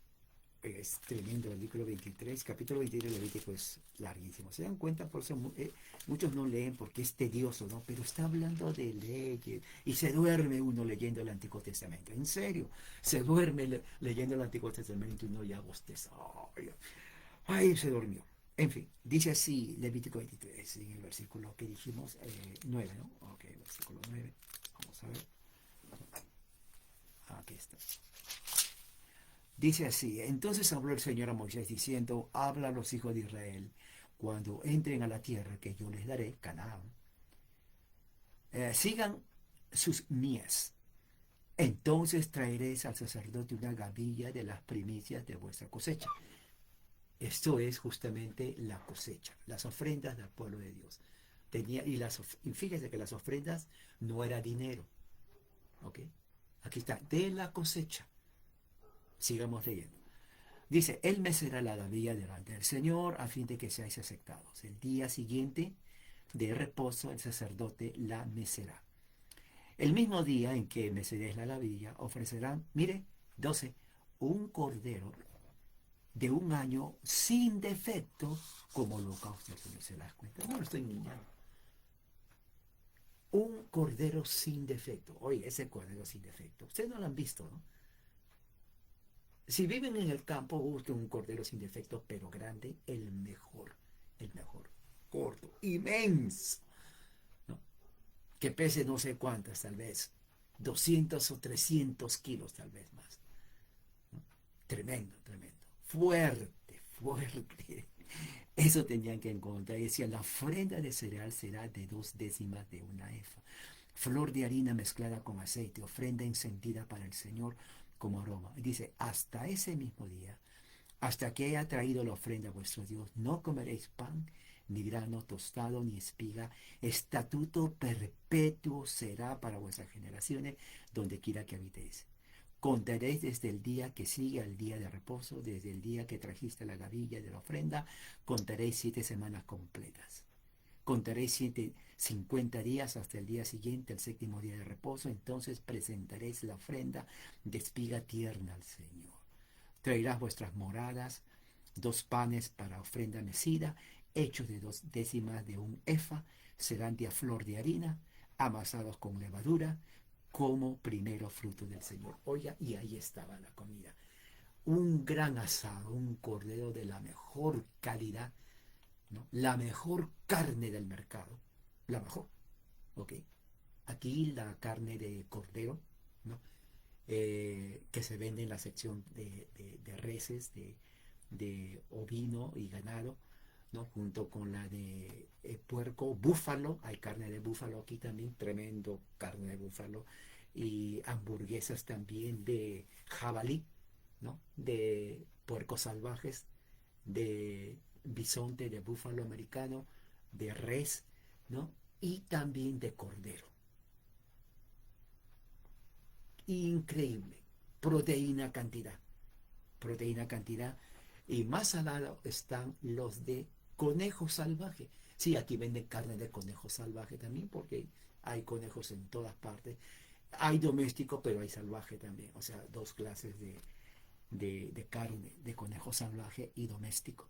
tremendo el Levítico 23, capítulo 23 del Levítico es larguísimo. ¿Se dan cuenta? Por eso muchos no leen porque es tedioso, ¿no? Pero está hablando de leyes y se duerme uno leyendo el Antiguo Testamento. En serio, se duerme leyendo el Antiguo Testamento y uno ya bosteza. Ay, se durmió. En fin, dice así Levítico 23 en el versículo que dijimos, 9, ¿no? Ok, versículo 9. Vamos a ver. Aquí está. Dice así, entonces habló el Señor a Moisés diciendo, habla a los hijos de Israel, cuando entren a la tierra que yo les daré, Canaán, sigan sus mías. Entonces traeréis al sacerdote una gavilla de las primicias de vuestra cosecha. Esto es justamente la cosecha, las ofrendas del pueblo de Dios. Y fíjese que las ofrendas no era dinero. ¿Ok? Aquí está, de la cosecha. Sigamos leyendo. Dice, él mecerá la gavilla delante del Señor a fin de que seáis aceptados. El día siguiente de reposo el sacerdote la mecerá. El mismo día en que meceréis la gavilla ofrecerán, mire, 12, un cordero de un año sin defecto como holocausto. ¿Se das cuenta? No lo estoy niñando. Un cordero sin defecto. Oye, ese cordero sin defecto. Ustedes no lo han visto, ¿no? Si viven en el campo, busquen un cordero sin defecto, pero grande, el mejor, gordo, inmenso, ¿no? Que pese no sé cuántas, tal vez, 200 o 300 kilos, tal vez más, ¿no? Tremendo, tremendo, fuerte, fuerte. Eso tenían que encontrar. Y decía, la ofrenda de cereal será de 2/10 de una efa. Flor de harina mezclada con aceite, ofrenda encendida para el Señor como aroma. Y dice, hasta ese mismo día, hasta que haya traído la ofrenda a vuestro Dios, no comeréis pan, ni grano tostado, ni espiga. Estatuto perpetuo será para vuestras generaciones, donde quiera que habitéis. Contaréis desde el día que sigue al día de reposo, desde el día que trajiste la gavilla de la ofrenda, contaréis 7 semanas completas. Contaréis 50 días hasta el día siguiente, el séptimo día de reposo. Entonces presentaréis la ofrenda de espiga tierna al Señor. Traerás vuestras moradas, 2 panes para ofrenda mecida, hechos de 2/10 de un efa, serán de a flor de harina, amasados con levadura, como primero fruto del Señor. Oiga, y ahí estaba la comida. Un gran asado, un cordero de la mejor calidad, ¿no? La mejor carne del mercado, la mejor, ¿ok? Aquí la carne de cordero, ¿no? Que se vende en la sección de reses, de ovino y ganado, ¿no? Junto con la de puerco, búfalo, hay carne de búfalo aquí también, tremendo carne de búfalo, y hamburguesas también de jabalí, ¿no? De puercos salvajes, de bisonte, de búfalo americano, de res, ¿no? Y también de cordero. Increíble. proteína cantidad, proteína cantidad. Y más al lado están los de conejo salvaje. Sí, aquí venden carne de conejo salvaje también, porque hay conejos en todas partes. Hay doméstico, pero hay salvaje también. O sea, dos clases de carne de conejo salvaje y doméstico.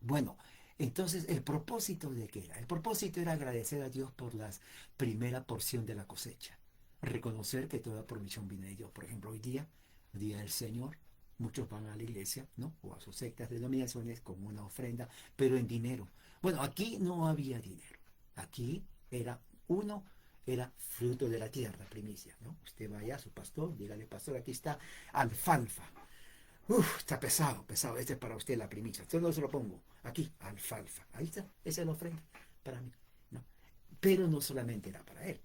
Bueno, entonces el propósito de qué era? El propósito era agradecer a Dios por la primera porción de la cosecha. Reconocer que toda provisión viene de Dios. Por ejemplo, hoy día, Día del Señor, muchos van a la iglesia, ¿no? O a sus sectas, denominaciones, con una ofrenda, pero en dinero. Bueno, aquí no había dinero. Aquí era uno, era fruto de la tierra, primicia, ¿no? Usted vaya a su pastor, dígale, pastor, aquí está alfalfa. Uf, está pesado, pesado. Este es para usted la primicia. Yo no se lo pongo. Aquí, alfalfa. Ahí está. Esa es la ofrenda para mí. ¿No? Pero no solamente era para él.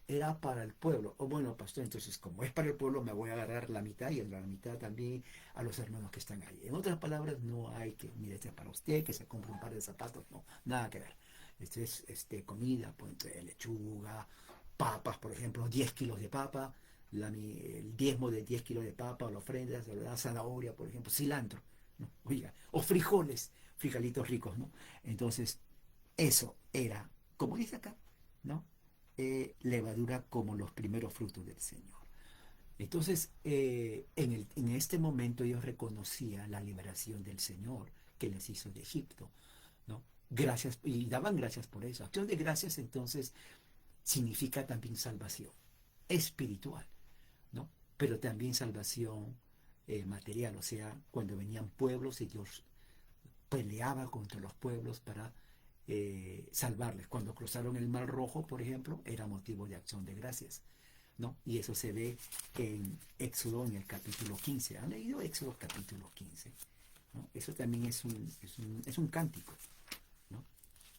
Era para el pueblo. O bueno, pastor, entonces como es para el pueblo, me voy a agarrar la mitad y la mitad también a los hermanos que están ahí. En otras palabras, no hay que, mire, este es para usted, que se compre un par de zapatos. No, nada que ver. Esto es comida, pues, lechuga, papas, por ejemplo, 10 kilos de papa, el diezmo de 10 kilos de papa, o la ofrenda, la zanahoria, por ejemplo, cilantro, ¿no? Oiga, o frijoles, frijolitos ricos, ¿no? Entonces, eso era, como dice acá, ¿no? Levadura como los primeros frutos del Señor. Entonces, en este momento ellos reconocían la liberación del Señor que les hizo de Egipto, ¿no? Gracias, y daban gracias por eso. Acción de gracias entonces significa también salvación espiritual, ¿no? Pero también salvación material, o sea, cuando venían pueblos y Dios peleaba contra los pueblos para salvarles. Cuando cruzaron el Mar Rojo, por ejemplo, era motivo de acción de gracias, ¿no? Y eso se ve en Éxodo, en el capítulo 15. ¿Han leído Éxodo capítulo 15? ¿No? Eso también es un cántico, ¿no?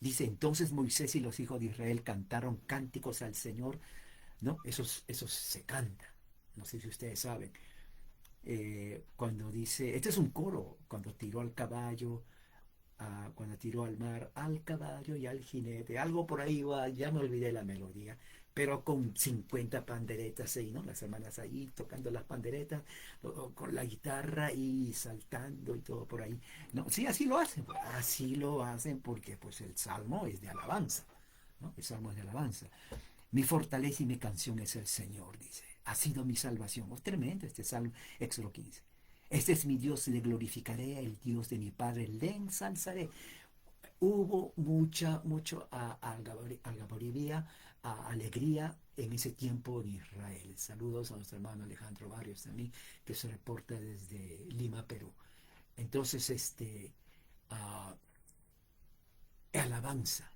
Dice, entonces Moisés y los hijos de Israel cantaron cánticos al Señor, ¿no? Eso se canta. No sé si ustedes saben. Cuando dice, este es un coro, cuando tiró al caballo, cuando tiró al mar, al caballo y al jinete, algo por ahí va, ya me olvidé la melodía, pero con 50 panderetas ahí, ¿no? Las hermanas ahí tocando las panderetas, con la guitarra y saltando y todo por ahí. No, sí, así lo hacen porque pues el salmo es de alabanza, ¿no? El salmo es de alabanza. Mi fortaleza y mi canción es el Señor, dice. Ha sido mi salvación. Es tremendo este salmo, Éxodo 15. Este es mi Dios, le glorificaré, el Dios de mi Padre, le ensalzaré. Hubo mucho algarabía, alegría en ese tiempo en Israel. Saludos a nuestro hermano Alejandro Barrios también, que se reporta desde Lima, Perú. Entonces, uh, alabanza,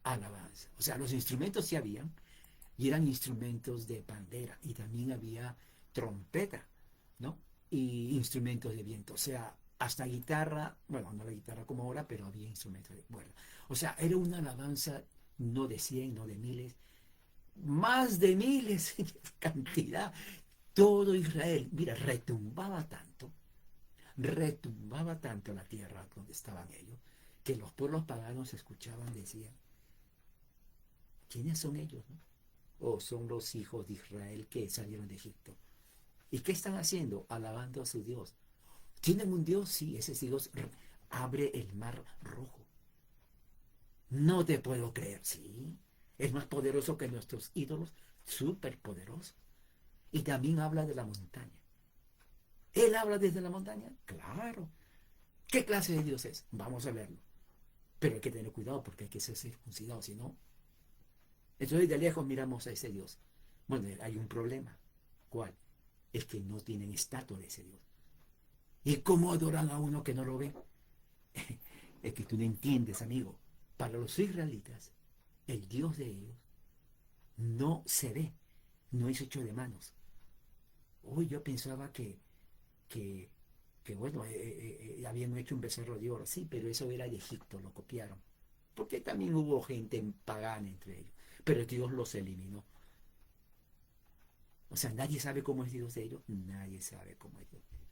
alabanza. O sea, los instrumentos sí habían, y eran instrumentos de pandera, y también había trompeta, ¿no? Y instrumentos de viento, o sea, hasta guitarra, bueno, no la guitarra como ahora, pero había instrumentos de cuerda. O sea, era una alabanza no de 100, no de miles, más de miles en cantidad. Todo Israel, mira, retumbaba tanto la tierra donde estaban ellos, que los pueblos paganos escuchaban, decían, ¿quiénes son ellos, no? O son los hijos de Israel que salieron de Egipto. ¿Y qué están haciendo? Alabando a su Dios. ¿Tienen un Dios? Sí, ese Dios abre el mar rojo. No te puedo creer, sí. Es más poderoso que nuestros ídolos, súper poderoso. Y también habla de la montaña. ¿Él habla desde la montaña? Claro. ¿Qué clase de Dios es? Vamos a verlo. Pero hay que tener cuidado porque hay que ser circuncidado, si no. Entonces de lejos miramos a ese Dios. Bueno, hay un problema. ¿Cuál? Es que no tienen estatua de ese Dios. ¿Y cómo adoran a uno que no lo ve? Es que tú no entiendes, amigo. Para los israelitas, el Dios de ellos no se ve, no es hecho de manos. Hoy yo pensaba que, que bueno, habían hecho un becerro de oro, sí, pero eso era de Egipto, lo copiaron. Porque también hubo gente pagana entre ellos, pero Dios los eliminó. O sea, nadie sabe cómo es Dios de ellos, nadie sabe cómo es Dios de ellos.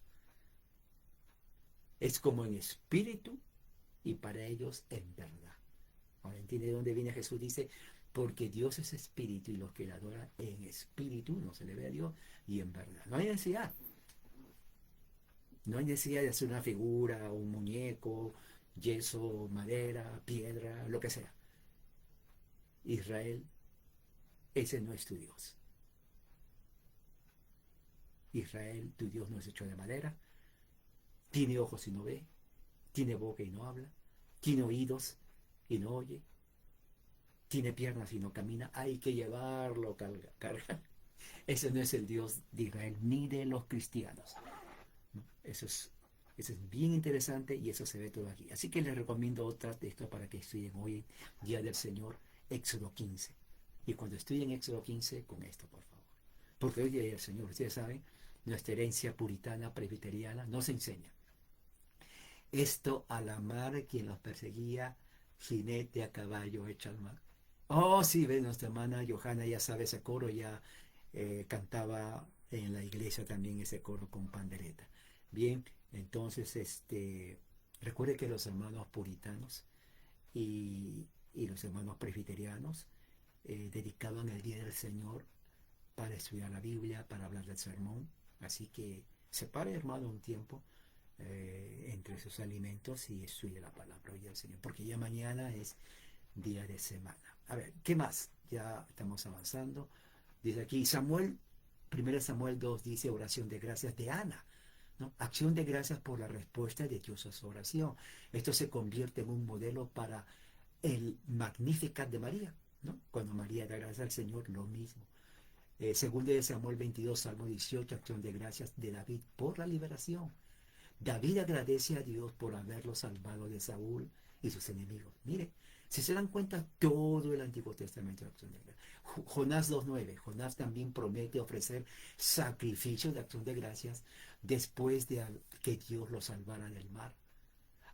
Es como en espíritu y para ellos en verdad. Ahora entiende de dónde viene Jesús. Dice, porque Dios es espíritu y los que le adoran en espíritu no se le ve a Dios y en verdad. No hay necesidad. No hay necesidad de hacer una figura, un muñeco, yeso, madera, piedra, lo que sea. Israel, ese no es tu Dios. Israel, tu Dios no es hecho de madera, tiene ojos y no ve, tiene boca y no habla, tiene oídos y no oye, tiene piernas y no camina, hay que llevarlo, carga. Ese no es el Dios de Israel ni de los cristianos. ¿No? Eso es bien interesante y eso se ve todo aquí. Así que les recomiendo otra texto para que estudien hoy, Día del Señor, Éxodo 15. Y cuando estudien Éxodo 15, con esto, por favor. Porque hoy Día del Señor, ustedes saben, nuestra herencia puritana, presbiteriana, nos enseña. Esto a la mar quien los perseguía, jinete a caballo hecho al mar. Oh, sí, ve, nuestra hermana Johanna ya sabe ese coro, ya cantaba en la iglesia también ese coro con pandereta. Bien, entonces, recuerde que los hermanos puritanos y los hermanos presbiterianos dedicaban el Día del Señor para estudiar la Biblia, para hablar del sermón. Así que separe, hermano, un tiempo entre sus alimentos y estudie la palabra hoy del Señor, porque ya mañana es día de semana. A ver, ¿qué más? Ya estamos avanzando. Dice aquí Samuel, 1 Samuel 2 dice oración de gracias de Ana, ¿no? Acción de gracias por la respuesta de Dios a su oración. Esto se convierte en un modelo para el Magnificat de María, ¿no? Cuando María da gracias al Señor, lo mismo. Segundo de Samuel 22, Salmo 18, acción de gracias de David por la liberación. David agradece a Dios por haberlo salvado de Saúl y sus enemigos. Mire, si se dan cuenta, todo el Antiguo Testamento es acción de gracias. Jonás 2.9, Jonás también promete ofrecer sacrificio de acción de gracias después de que Dios lo salvara del mar.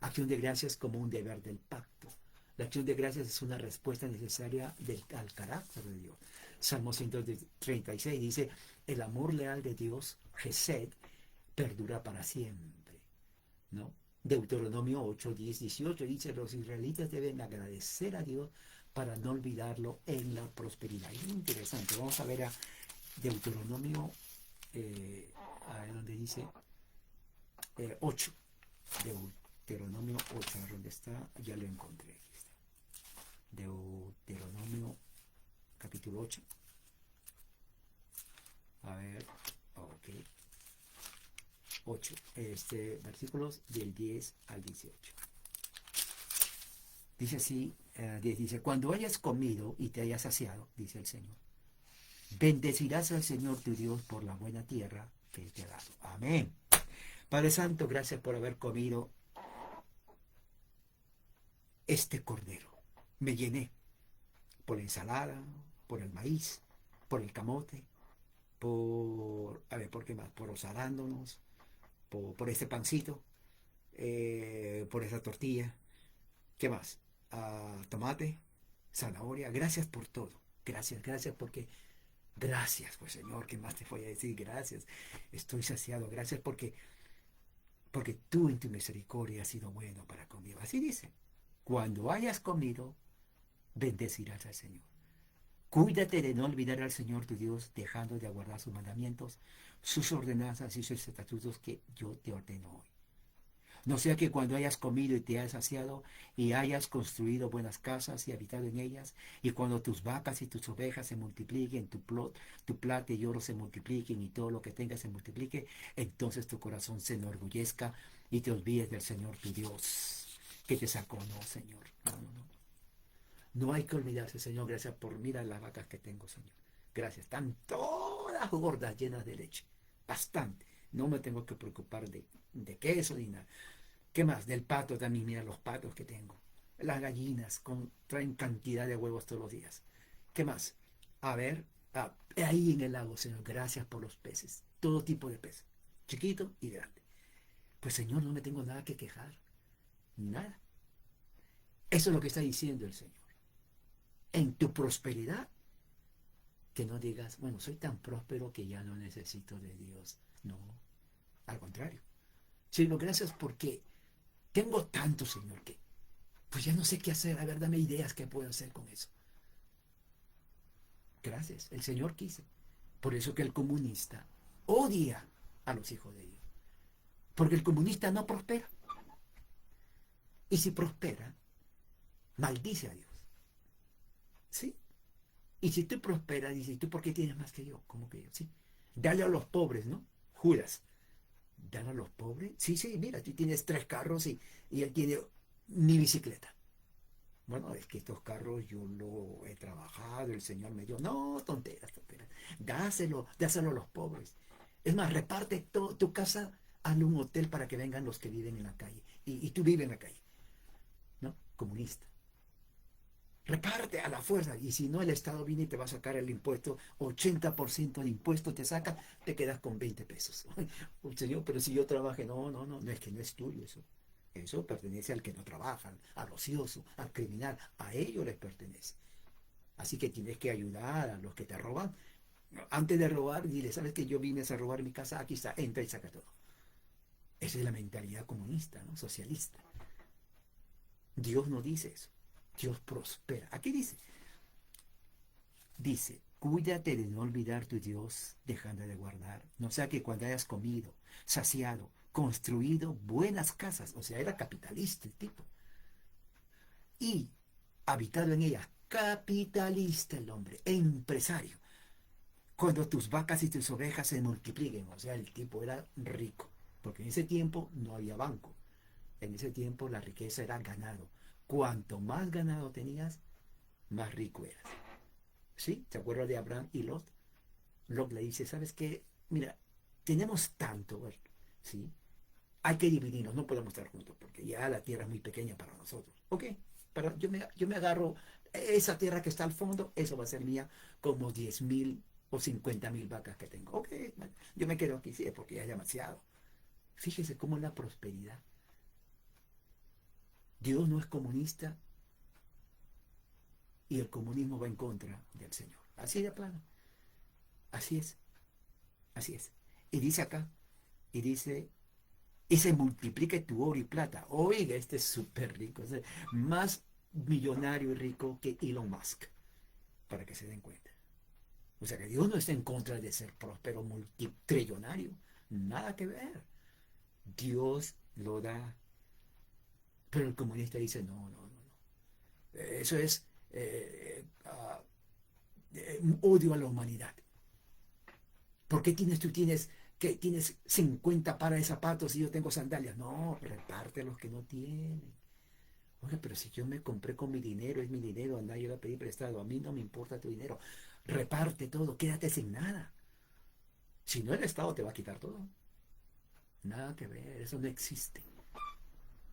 Acción de gracias como un deber del pacto. La acción de gracias es una respuesta necesaria al carácter de Dios. Salmo 136 dice, el amor leal de Dios, Gesed, perdura para siempre, ¿no? Deuteronomio 8, 10, 18 dice, los israelitas deben agradecer a Dios para no olvidarlo en la prosperidad. Es interesante. Vamos a ver a Deuteronomio, donde dice 8. Deuteronomio 8, ¿dónde está? Ya lo encontré. Aquí está. Deuteronomio capítulo 8. A ver, ok. 8, versículos del 10 al 18. Dice así, dice, cuando hayas comido y te hayas saciado, dice el Señor, bendecirás al Señor tu Dios por la buena tierra que te ha dado. Amén. Padre Santo, gracias por haber comido este cordero. Me llené por la ensalada, por el maíz, por el camote, ¿por qué más? Por los arándanos, por este pancito, por esa tortilla. ¿Qué más? Tomate, zanahoria. Gracias por todo. Gracias porque... Gracias, pues Señor, ¿qué más te voy a decir? Gracias. Estoy saciado. Gracias porque tú en tu misericordia has sido bueno para conmigo. Así dice. Cuando hayas comido, bendecirás al Señor. Cuídate de no olvidar al Señor tu Dios, dejando de aguardar sus mandamientos, sus ordenanzas y sus estatutos que yo te ordeno hoy. No sea que cuando hayas comido y te hayas saciado y hayas construido buenas casas y habitado en ellas, y cuando tus vacas y tus ovejas se multipliquen, tu plata y oro se multipliquen y todo lo que tengas se multiplique, entonces tu corazón se enorgullezca y te olvides del Señor tu Dios, que te sacó. No, Señor, no. No hay que olvidarse, Señor, gracias por, mira las vacas que tengo, Señor. Gracias, están todas gordas, llenas de leche, bastante. No me tengo que preocupar de queso ni nada. ¿Qué más? Del pato también, mira los patos que tengo. Las gallinas traen cantidad de huevos todos los días. ¿Qué más? A ver, ahí en el lago, Señor, gracias por los peces. Todo tipo de peces, chiquito y grande. Pues, Señor, no me tengo nada que quejar. Nada. Eso es lo que está diciendo el Señor. En tu prosperidad, que no digas, bueno, soy tan próspero que ya no necesito de Dios. No, al contrario. Sino gracias porque tengo tanto, Señor, que pues ya no sé qué hacer. A ver, dame ideas qué puedo hacer con eso. Gracias, el Señor quiso. Por eso que el comunista odia a los hijos de Dios. Porque el comunista no prospera. Y si prospera, maldice a Dios. ¿Sí? Y si tú prosperas, dices, ¿tú por qué tienes más que yo? ¿Cómo que yo? Sí. Dale a los pobres, ¿no? Judas. Dale a los pobres. Sí, sí, mira, tú tienes 3 carros y él tiene ni bicicleta. Bueno, es que estos carros yo lo he trabajado, el Señor me dio. No, tonteras, tonteras. Dáselo a los pobres. Es más, reparte tu casa, hazle un hotel para que vengan los que viven en la calle. Y tú vives en la calle, ¿no? Comunista. Reparte a la fuerza. Y si no, el Estado viene y te va a sacar el impuesto, 80% de impuesto te saca, te quedas con 20 pesos. Señor, pero si yo trabajé, no, es que no es tuyo eso. Eso pertenece al que no trabaja, al ocioso, al criminal. A ellos les pertenece. Así que tienes que ayudar a los que te roban. Antes de robar, dile, ¿sabes que yo vine a robar mi casa? Aquí está, entra y saca todo. Esa es la mentalidad comunista, ¿no? Socialista. Dios no dice eso. Dios prospera. Aquí dice, cuídate de no olvidar tu Dios dejando de guardar. No sea que cuando hayas comido, saciado, construido buenas casas, o sea, era capitalista el tipo, y habitado en ellas, capitalista el hombre, empresario, cuando tus vacas y tus ovejas se multipliquen, o sea, el tipo era rico, porque en ese tiempo no había banco, en ese tiempo la riqueza era ganado. Cuanto más ganado tenías, más rico eras. ¿Sí? ¿Se acuerda de Abraham y Lot? Lot le dice, ¿sabes qué? Mira, tenemos tanto, ¿ver? ¿Sí? Hay que dividirnos, no podemos estar juntos, porque ya la tierra es muy pequeña para nosotros. ¿Ok? Pero yo me agarro esa tierra que está al fondo, eso va a ser mía, como 10.000 o 50.000 vacas que tengo. Ok, yo me quedo aquí, sí, porque ya es demasiado. Fíjese cómo es la prosperidad. Dios no es comunista y el comunismo va en contra del Señor. Así de plano. Así es, así es. Y dice acá, y dice, y se multiplique tu oro y plata. Oiga, este es súper rico, es más millonario y rico que Elon Musk, para que se den cuenta. O sea que Dios no está en contra de ser próspero multitrillonario, nada que ver. Dios lo da, pero el comunista dice, no. Eso es odio a la humanidad. ¿Por qué tienes 50 pares de zapatos y yo tengo sandalias? No, reparte a los que no tienen. Oye, pero si yo me compré con mi dinero, es mi dinero, anda, yo le pedí prestado, a mí no me importa tu dinero. Reparte todo, quédate sin nada. Si no, el Estado te va a quitar todo. Nada que ver, eso no existe.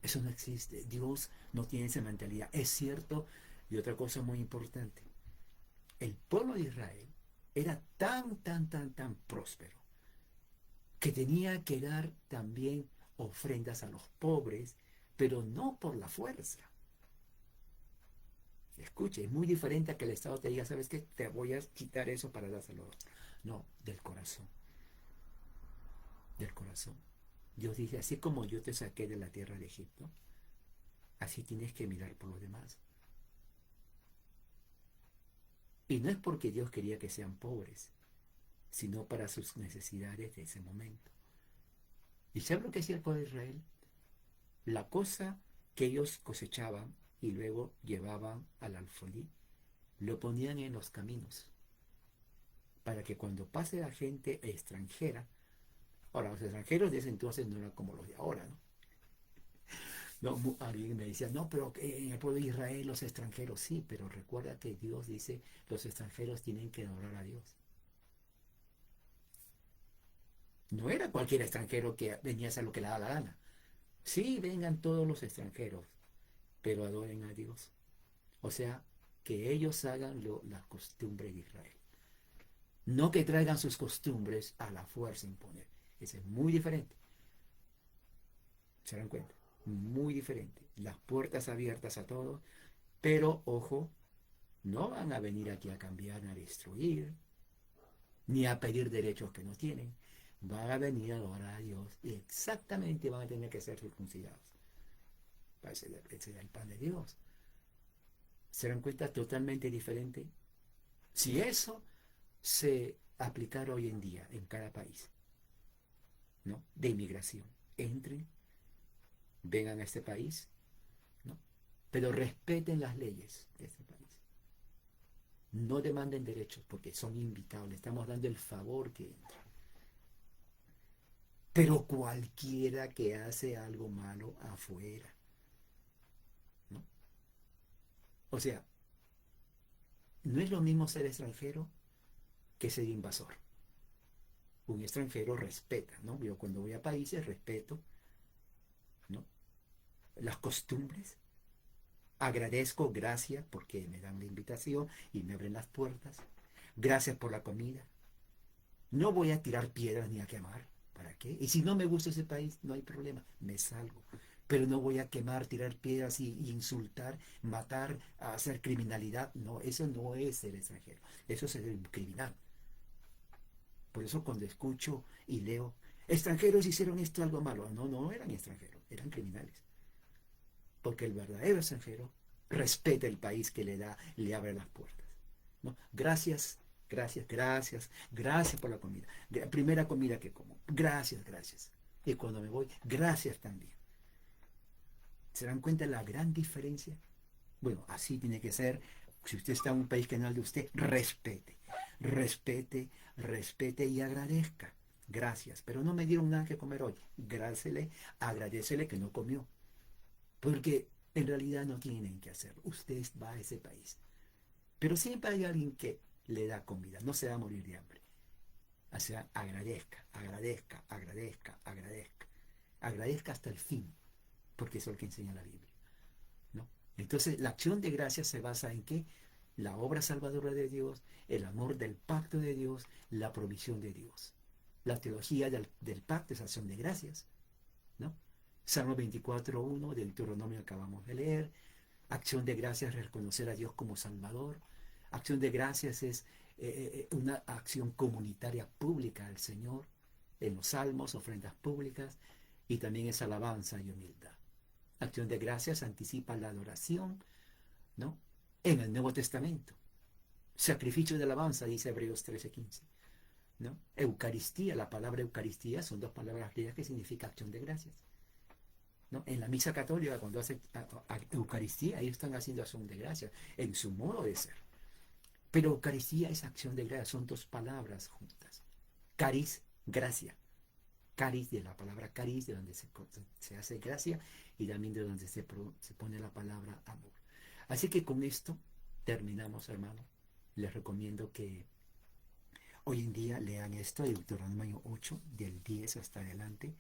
Eso no existe. Dios no tiene esa mentalidad. Es cierto, y otra cosa muy importante, el pueblo de Israel era tan próspero que tenía que dar también ofrendas a los pobres, pero no por la fuerza. Escuche, es muy diferente a que el Estado te diga, ¿sabes qué? Te voy a quitar eso para dárselo. No, del corazón, del corazón. Dios dice, así como yo te saqué de la tierra de Egipto, así tienes que mirar por los demás. Y no es porque Dios quería que sean pobres, sino para sus necesidades de ese momento. ¿Y sabe lo que hacía el pueblo de Israel? La cosa que ellos cosechaban y luego llevaban al alfolí, lo ponían en los caminos, para que cuando pase la gente extranjera, ahora los extranjeros de ese entonces no eran como los de ahora, ¿no? No, alguien me decía, no, pero en el pueblo de Israel los extranjeros sí, pero recuerda que Dios dice, los extranjeros tienen que adorar a Dios. No era cualquier extranjero que venía a hacer lo que le da la gana. Sí, vengan todos los extranjeros, pero adoren a Dios. O sea, que ellos hagan las costumbres de Israel. No que traigan sus costumbres a la fuerza imponer. Ese es muy diferente. ¿Se dan cuenta? Muy diferente. Las puertas abiertas a todos, pero ojo, no van a venir aquí a cambiar, a destruir, ni a pedir derechos que no tienen. Van a venir a adorar a Dios y exactamente van a tener que ser circuncidados. Ese es el pan de Dios. ¿Se dan cuenta? Totalmente diferente. Si eso se aplicara hoy en día en cada país, ¿no? De inmigración, entren, vengan a este país, ¿no? Pero respeten las leyes de este país. No demanden derechos porque son invitados, le estamos dando el favor que entre. Pero cualquiera que hace algo malo afuera, ¿no? O sea, no es lo mismo ser extranjero que ser invasor. Un extranjero respeta, ¿no? Yo cuando voy a países respeto, ¿no? Las costumbres, agradezco, gracias porque me dan la invitación y me abren las puertas, gracias por la comida. No voy a tirar piedras ni a quemar, ¿para qué? Y si no me gusta ese país, no hay problema, me salgo. Pero no voy a quemar, tirar piedras y insultar, matar, hacer criminalidad. No, eso no es ser extranjero, eso es ser criminal. Por eso cuando escucho y leo, extranjeros hicieron esto algo malo. No, no eran extranjeros, eran criminales. Porque el verdadero extranjero respeta el país que le da, le abre las puertas, ¿no? Gracias, gracias, gracias, gracias por la comida. Primera comida que como. Gracias, gracias. Y cuando me voy, gracias también. ¿Se dan cuenta de la gran diferencia? Bueno, así tiene que ser. Si usted está en un país que no es de usted, respete, respete, respete y agradezca. Gracias, pero no me dieron nada que comer hoy. Grácele, agradecele que no comió. Porque en realidad no tienen que hacerlo. Usted va a ese país. Pero siempre hay alguien que le da comida. No se va a morir de hambre. O sea, agradezca, agradezca, agradezca, agradezca. Agradezca hasta el fin. Porque eso es lo que enseña la Biblia, ¿no? Entonces, la acción de gracias se basa en qué? La obra salvadora de Dios, el amor del pacto de Dios, la provisión de Dios. La teología del pacto es acción de gracias, ¿no? Salmo 24:1, del Deuteronomio acabamos de leer. Acción de gracias es reconocer a Dios como Salvador. Acción de gracias es una acción comunitaria pública al Señor, en los salmos, ofrendas públicas, y también es alabanza y humildad. Acción de gracias anticipa la adoración, ¿no? En el Nuevo Testamento. Sacrificio de alabanza, dice Hebreos 13:15, ¿no? Eucaristía, la palabra Eucaristía son dos palabras griegas que significa acción de gracias, ¿no? En la misa católica, cuando hacen Eucaristía, ellos están haciendo acción de gracias en su modo de ser. Pero Eucaristía es acción de gracias, son dos palabras juntas. Cariz, gracia. Cariz, de la palabra cariz, de donde se hace gracia, y también de donde se pone la palabra amor. Así que con esto terminamos, hermano. Les recomiendo que hoy en día lean esto, Deuteronomio 8, del 10 hasta adelante.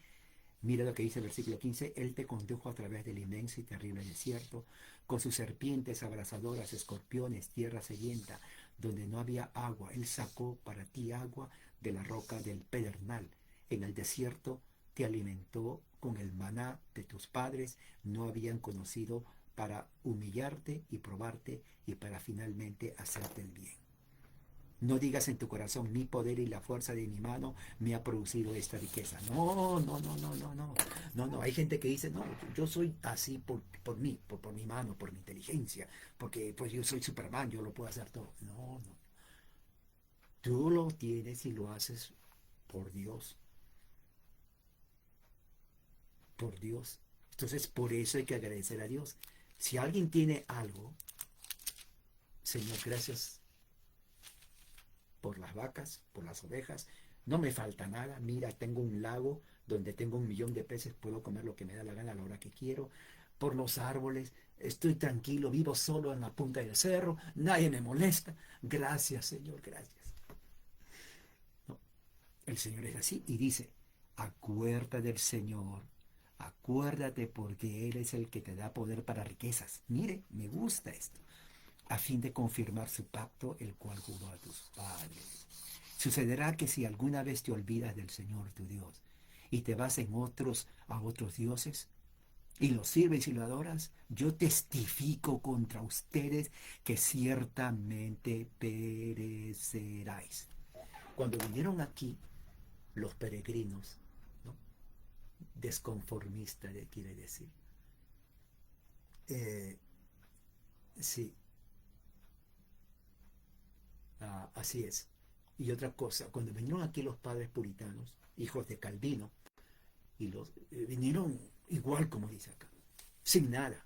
Mira lo que dice el versículo 15: Él te condujo a través del inmenso y terrible desierto, con sus serpientes abrasadoras, escorpiones, tierra sedienta, donde no había agua. Él sacó para ti agua de la roca del pedernal. En el desierto te alimentó con el maná de tus padres, no habían conocido, para humillarte y probarte y para finalmente hacerte el bien. No digas en tu corazón, mi poder y la fuerza de mi mano me ha producido esta riqueza. No, no, no, no, no, no. No, no. Hay gente que dice, no, yo soy así por mí, por mi mano, por mi inteligencia, porque pues yo soy Superman, yo lo puedo hacer todo. No, no. Tú lo tienes y lo haces por Dios. Por Dios. Entonces, por eso hay que agradecer a Dios. Si alguien tiene algo, Señor, gracias por las vacas, por las ovejas, no me falta nada. Mira, tengo un lago donde tengo 1.000.000 de peces, puedo comer lo que me da la gana a la hora que quiero. Por los árboles, estoy tranquilo, vivo solo en la punta del cerro, nadie me molesta. Gracias, Señor, gracias. No, el Señor es así y dice, acuérdate del Señor, acuérdate porque Él es el que te da poder para riquezas. Mire, me gusta esto, a fin de confirmar su pacto, el cual juró a tus padres. Sucederá que si alguna vez te olvidas del Señor tu Dios y te vas a otros dioses y los sirves y lo adoras, yo testifico contra ustedes que ciertamente pereceráis. Cuando vinieron aquí los peregrinos, ¿no? Desconformistas, quiere decir. Sí, Así es. Y otra cosa, cuando vinieron aquí los padres puritanos, hijos de Calvino, y vinieron igual como dice acá, sin nada.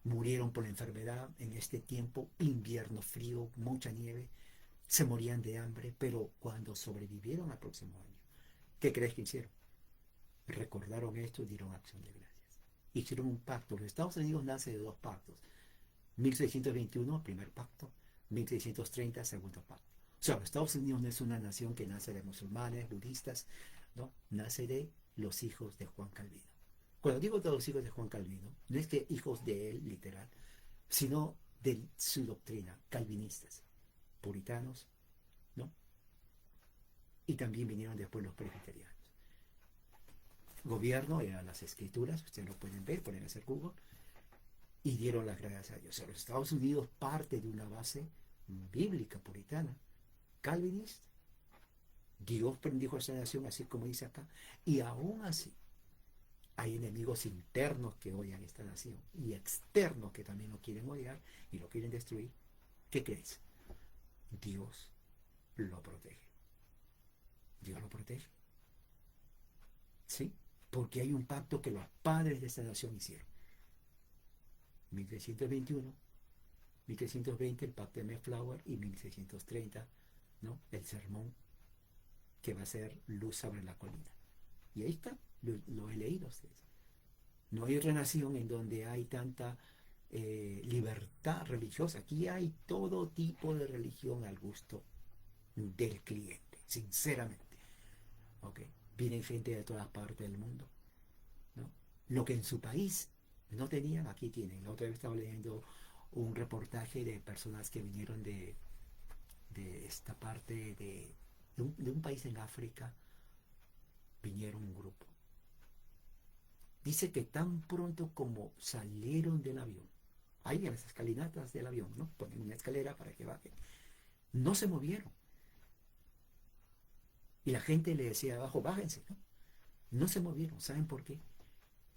Murieron por la enfermedad en este tiempo, invierno frío, mucha nieve, se morían de hambre, pero cuando sobrevivieron al próximo año, ¿qué crees que hicieron? Recordaron esto y dieron acción de gracias. Hicieron un pacto. Los Estados Unidos nace de dos pactos. 1621, primer pacto. 1630, segundo pacto. O sea, los Estados Unidos no es una nación que nace de musulmanes, budistas, ¿no? Nace de los hijos de Juan Calvino. Cuando digo de los hijos de Juan Calvino, no es que hijos de él, literal, sino de su doctrina, calvinistas, puritanos, ¿no? Y también vinieron después los presbiterianos. Gobierno eran las escrituras, ustedes lo pueden ver, pueden hacer Google, y dieron las gracias a Dios. O sea, los Estados Unidos parte de una base bíblica, puritana, calvinista. Dios bendijo a esta nación, así como dice acá, y aún así hay enemigos internos que odian esta nación y externos que también lo quieren odiar y lo quieren destruir. ¿Qué crees? Dios lo protege. Dios lo protege. ¿Sí? Porque hay un pacto que los padres de esta nación hicieron. 1321, 1320 el pacto de Mayflower y 1630, ¿no? El sermón que va a ser luz sobre la colina. Y ahí está, lo he leído a ustedes. No hay otra nación en donde hay tanta libertad religiosa. Aquí hay todo tipo de religión al gusto del cliente, sinceramente. ¿Okay? Vienen gente de todas partes del mundo, ¿no? Lo que en su país no tenían, aquí tienen. La otra vez estaba leyendo un reportaje de personas que vinieron de esta parte de un país en África. Vinieron un grupo. Dice que tan pronto como salieron del avión, ahí en las escalinatas del avión, ¿no? Ponen una escalera para que bajen. No se movieron. Y la gente le decía abajo, bájense, ¿no? No se movieron. ¿Saben por qué?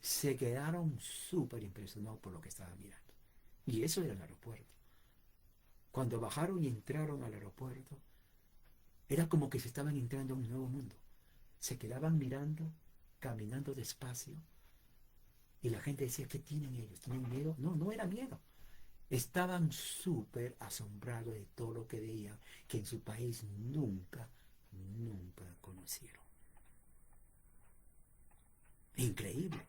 Se quedaron súper impresionados por lo que estaban mirando. Y eso era el aeropuerto. Cuando bajaron y entraron al aeropuerto, era como que se estaban entrando a un nuevo mundo. Se quedaban mirando, caminando despacio. Y la gente decía, ¿qué tienen ellos? ¿Tienen miedo? No, no era miedo. Estaban súper asombrados de todo lo que veían, que en su país nunca conocieron. Increíble.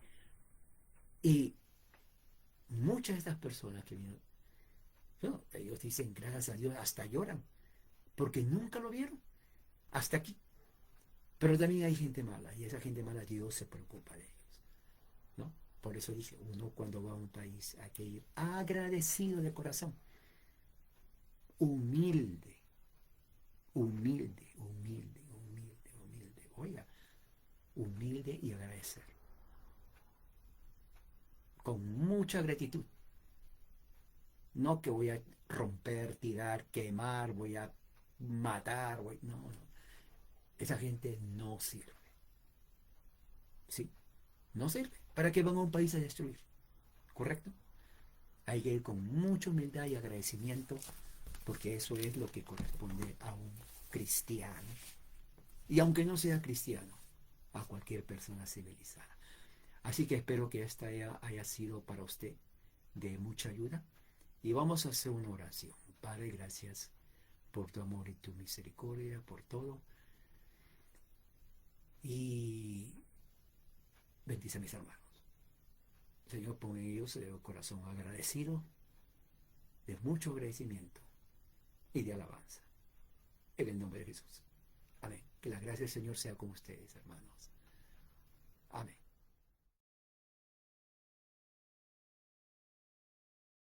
Y muchas de estas personas que vinieron, bueno, ellos dicen gracias a Dios, hasta lloran, porque nunca lo vieron, hasta aquí. Pero también hay gente mala, y esa gente mala Dios se preocupa de ellos, ¿no? Por eso dice, uno cuando va a un país hay que ir agradecido de corazón, humilde, oiga, humilde y agradecer, con mucha gratitud. No que voy a romper, tirar, quemar, voy a matar, no, no. Esa gente no sirve. ¿Sí? No sirve. ¿Para qué van a un país a destruir? ¿Correcto? Hay que ir con mucha humildad y agradecimiento, porque eso es lo que corresponde a un cristiano. Y aunque no sea cristiano, a cualquier persona civilizada. Así que espero que esta haya sido para usted de mucha ayuda. Y vamos a hacer una oración. Padre, gracias por tu amor y tu misericordia, por todo. Y bendice a mis hermanos. Señor, pon en ellos el corazón agradecido, de mucho agradecimiento y de alabanza. En el nombre de Jesús. Amén. Que la gracia del Señor sea con ustedes, hermanos. Amén.